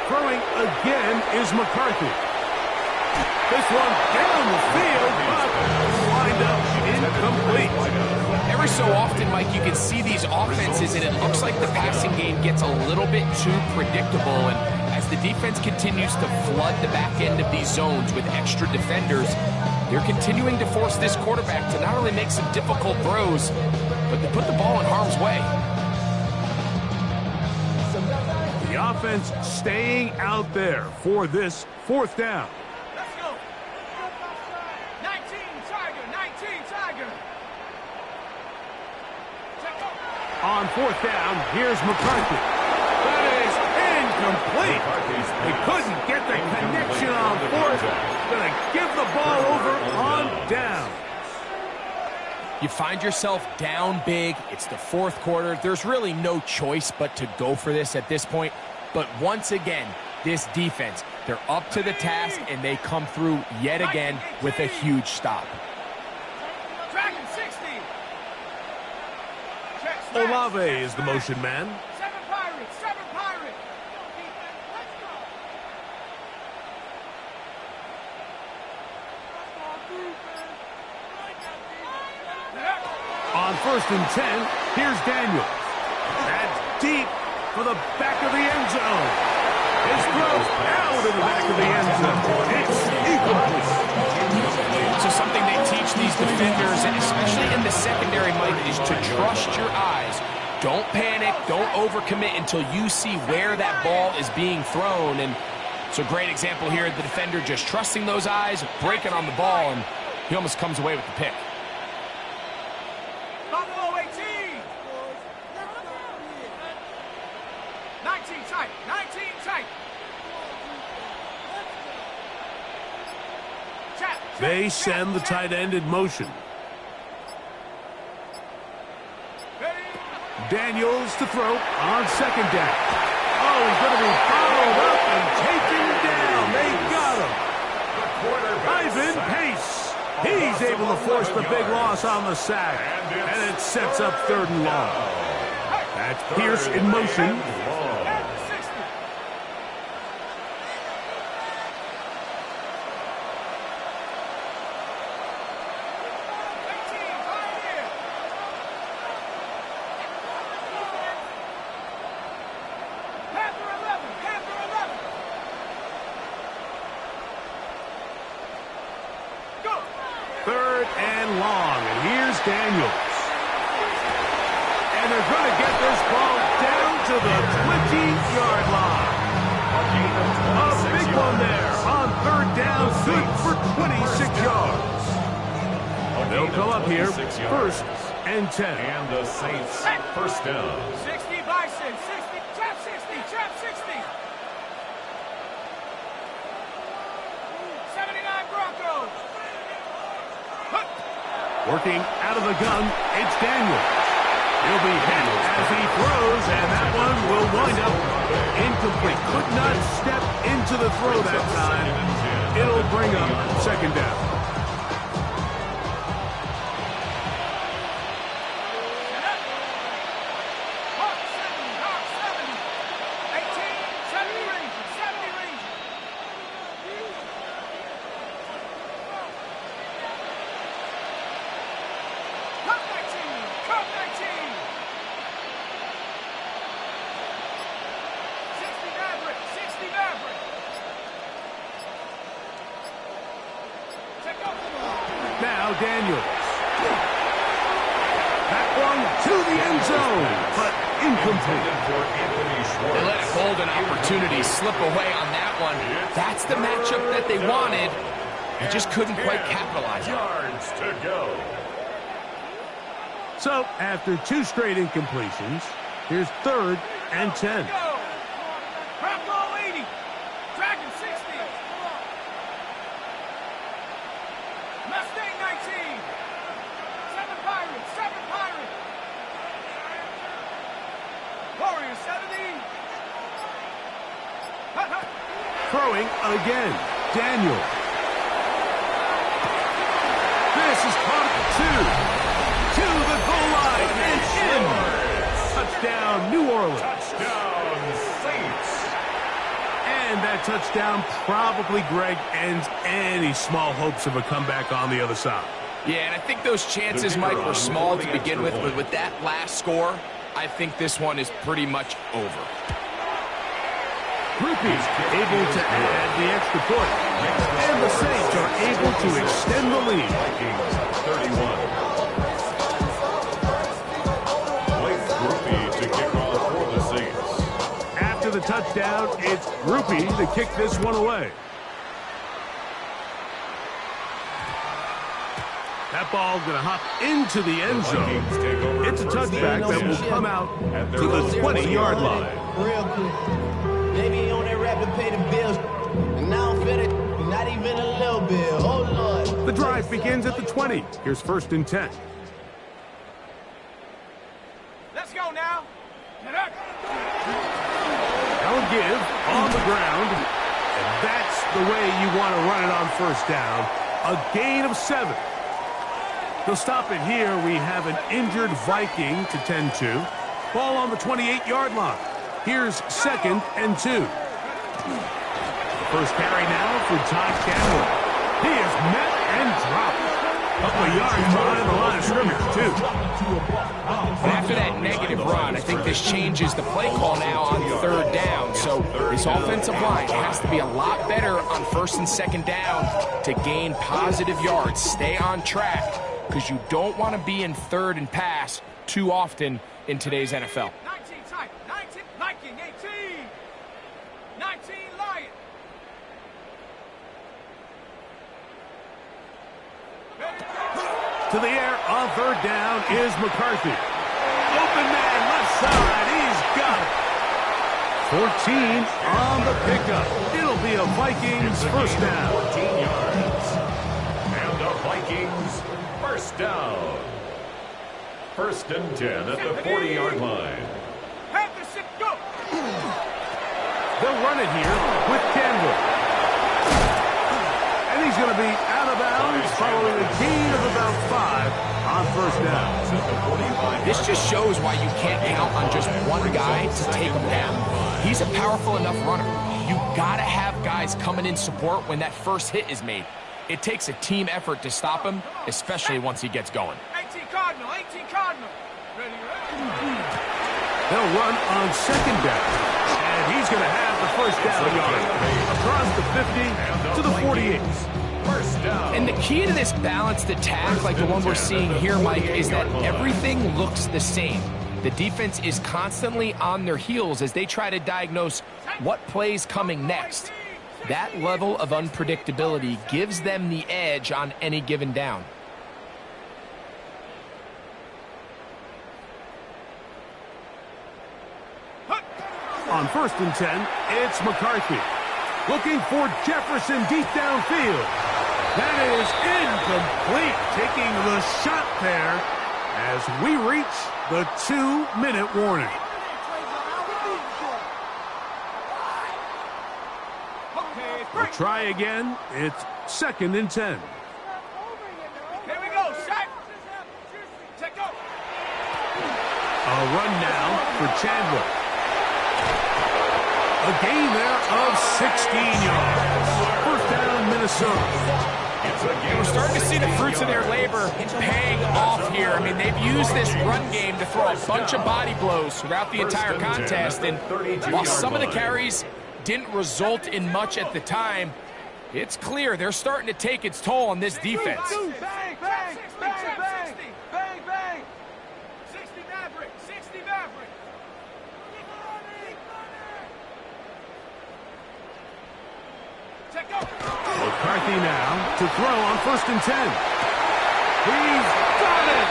Throwing again is McCarthy. This one down the field, but lined up incomplete. Every so often, Mike, you can see these offenses, and it looks like the passing game gets a little bit too predictable. And as the defense continues to flood the back end of these zones with extra defenders, they're continuing to force this quarterback to not only make some difficult throws, but to put the ball in harm's way. The offense staying out there for this fourth down. Let's go. 19 Tiger. On fourth down, here's McCarthy. That is incomplete. They couldn't get the connection on fourth. Going to give the ball over on down. You find yourself down big. It's the fourth quarter. There's really no choice but to go for this at this point. But once again, this defense, they're up to the task, and they come through yet again with a huge stop. Dragon 60. Olave is the motion man. 7 Pirates. On first and 10, here's Daniels. That's deep for the back of the end zone. His throw out of the back of the end zone. It's incomplete. So something they teach these defenders, and especially in the secondary, Mike, is to trust your eyes. Don't panic, don't overcommit until you see where that ball is being thrown. And it's a great example here, the defender just trusting those eyes, breaking on the ball, and he almost comes away with the pick. Buffalo 18. 19 tight. They send the tight end in motion. Daniels to throw on second down. Oh, he's going to be followed up and taken down. They got him. Ivan Pace. He's able to force the big loss on the sack, and it sets up 3rd and long. That's Pierce in motion. Daniels. And they're going to get this ball down to the 20-yard line. A big one there on 3rd down, good for 26 yards. They'll come up here, 1st and 10. And the Saints, 1st down. 60 Bison, 60, trap 60, trap 60. 79 Broncos. Working out of the gun, it's Daniels. He'll be hit as he throws, and that one will wind up incomplete. Could not step into the throw that time. It'll bring up 2nd down. Now Daniels. That one to the end zone, but incomplete. They let a golden opportunity slip away on that one. That's the matchup that they wanted. They just couldn't quite capitalize on it. Yards to go. So, after 2 straight incompletions, here's 3rd and 10. Bronco 80. Dragon 60. Mustang 19. 7 Pirates. 7 Pirates. Warrior 70. Throwing again. Daniels. This is caught at 2. To the goal line and in. Touchdown, New Orleans. Touchdown, Saints. And that touchdown probably, Greg, ends any small hopes of a comeback on the other side. Yeah, and I think those chances, Mike, were small to begin with, but with that last score, I think this one is pretty much over. Groupie able to add the extra point. And the Saints are able to extend the lead. Vikings 31. After the touchdown, it's Groupie to kick this one away. That ball going to hop into the end zone. It's a touchback that will come out to the 20-yard line. Real quick. Maybe on that rap to pay the bills. And now I'm fit it. Not even a little bit. Oh, Lord. The drive begins at the 20. Here's 1st and 10. Let's go now. They'll give on the ground. And that's the way you want to run it on 1st down. A gain of 7. They'll stop it here. We have an injured Viking to tend to. Ball on the 28-yard line. Here's 2nd and 2. First carry now for Todd Campbell. He is met and dropped. Couple of yards behind the line of scrimmage, too. And after that negative run, I think this changes the play call now on 3rd down. So this offensive line has to be a lot better on 1st and 2nd down to gain positive yards. Stay on track, because you don't want to be in 3rd and pass too often in today's NFL. 19 type, 19 Viking, 18. 19 Lion. To the air on 3rd down is McCarthy. Open man, left side, he's got it. 14 on the pickup. It'll be a Vikings 1st down. 14 yards. And the Vikings 1st down. 1st and 10 at the 40-yard line. Panthers, go. They'll run it here with Campbell. And he's going to be out of bounds following a gain of about 5 on first down. This just shows why you can't count on just one guy to take him down. He's a powerful enough runner. You gotta have guys coming in support when that first hit is made. It takes a team effort to stop him, especially once he gets going. 18 Cardinal, 18 Cardinal. Ready, ready. They'll run on second down, and he's going to have the first down yard across the 50 to the 48. First down. And the key to this balanced attack, like the one we're seeing here, Mike, is that everything looks the same. The defense is constantly on their heels as they try to diagnose what play's coming next. That level of unpredictability gives them the edge on any given down. On 1st and 10, it's McCarthy. Looking for Jefferson deep downfield. That is incomplete. Taking the shot there as we reach the 2-minute warning. We'll try again. It's 2nd and 10. Here we go, shot. Take go. A run now for Chandler. A gain there of 16 yards. First down, Minnesota. We're starting to see the fruits of their labor paying off here. I mean, they've used this run game to throw a bunch of body blows throughout the entire contest. And while some of the carries didn't result in much at the time, it's clear they're starting to take its toll on this defense. Bang, bang, bang, bang, bang, bang. 60 Maverick, 60 Maverick. Check go. McCarthy now to throw on 1st and 10. He's got it!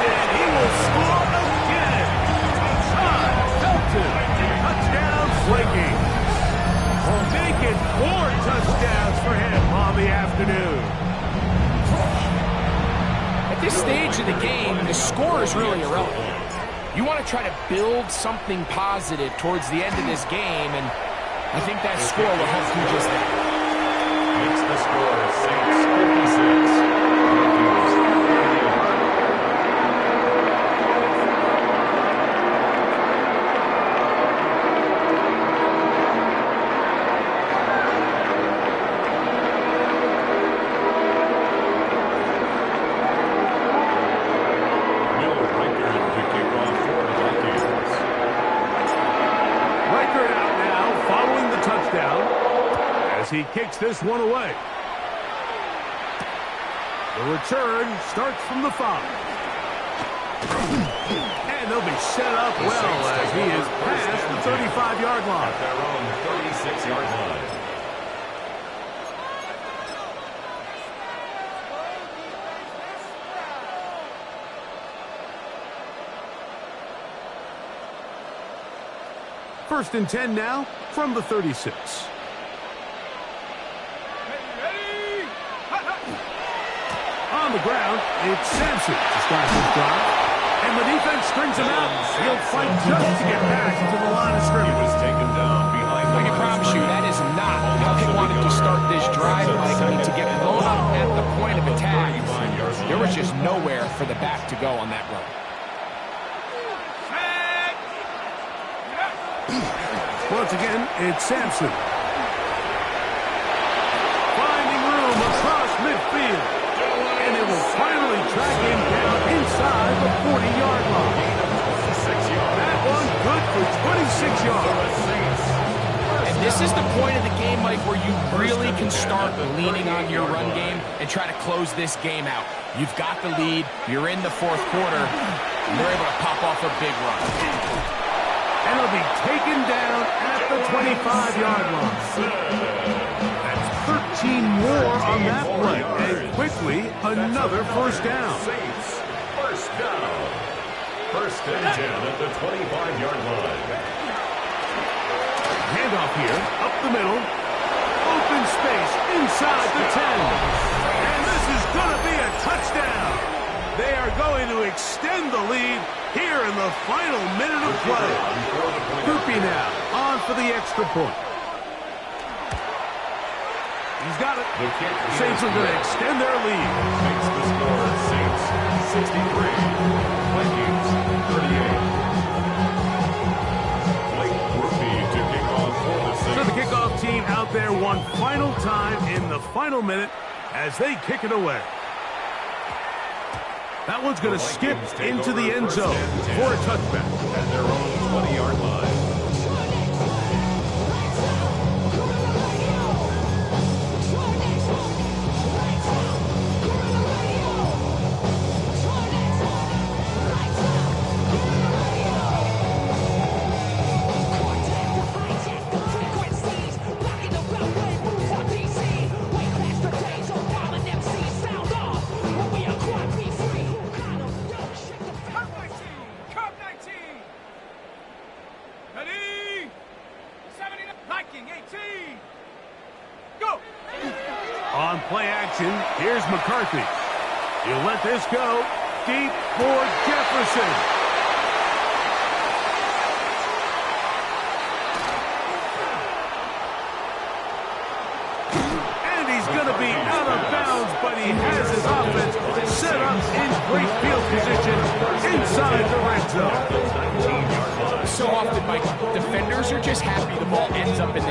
And he will score again! Todd Felton, touchdown Vikings. Will make it 4 touchdowns for him on the afternoon. At this stage of the game, the score is really irrelevant. You want to try to build something positive towards the end of this game, and I think that score will help you just that. Makes the score Saints 56. He kicks this one away. The return starts from the 5. And they'll be set up well as he is past the 35-yard line. At their own 36-yard line. First and 10 now from the 36. On the ground, it's Sampson to start his drive. And the defense strings him out. He'll fight just to get back to the line of scrimmage. He was taken down behind the I can promise you that is not how he wanted to start this drive, Mike. I mean, to get blown up at the point of attack, there was just nowhere for the back to go on that run. Once again, it's Sampson. Finding room across midfield. And it will finally track him down inside the 40-yard line. That one good for 26 yards. And this is the point of the game, Mike, where you really can start leaning on your run game and try to close this game out. You've got the lead, you're in the 4th quarter, and they're able to pop off a big run. And he'll be taken down at the 25-yard line. 13 more on that play, and quickly another first down. Saints, first down. First and 10 at the 25-yard line. Handoff here, up the middle. Open space inside the 10. And this is going to be a touchdown. They are going to extend the lead here in the final minute of play. Goopy now on for the extra point. He's got it. The kick Saints are going to extend their lead. Makes the score Saints 63, Vikings 38. Blake Murphy to kick off for the Saints. So the kickoff team out there one final time in the final minute as they kick it away. That one's going to skip into the end zone for a touchback. At their own 20-yard line. On play action, here's McCarthy. He'll let this go deep for Jefferson. And he's going to be out of bounds, but he has his offense set up in great field position inside the red zone. So often, Mike, defenders are just happy the ball ends up in the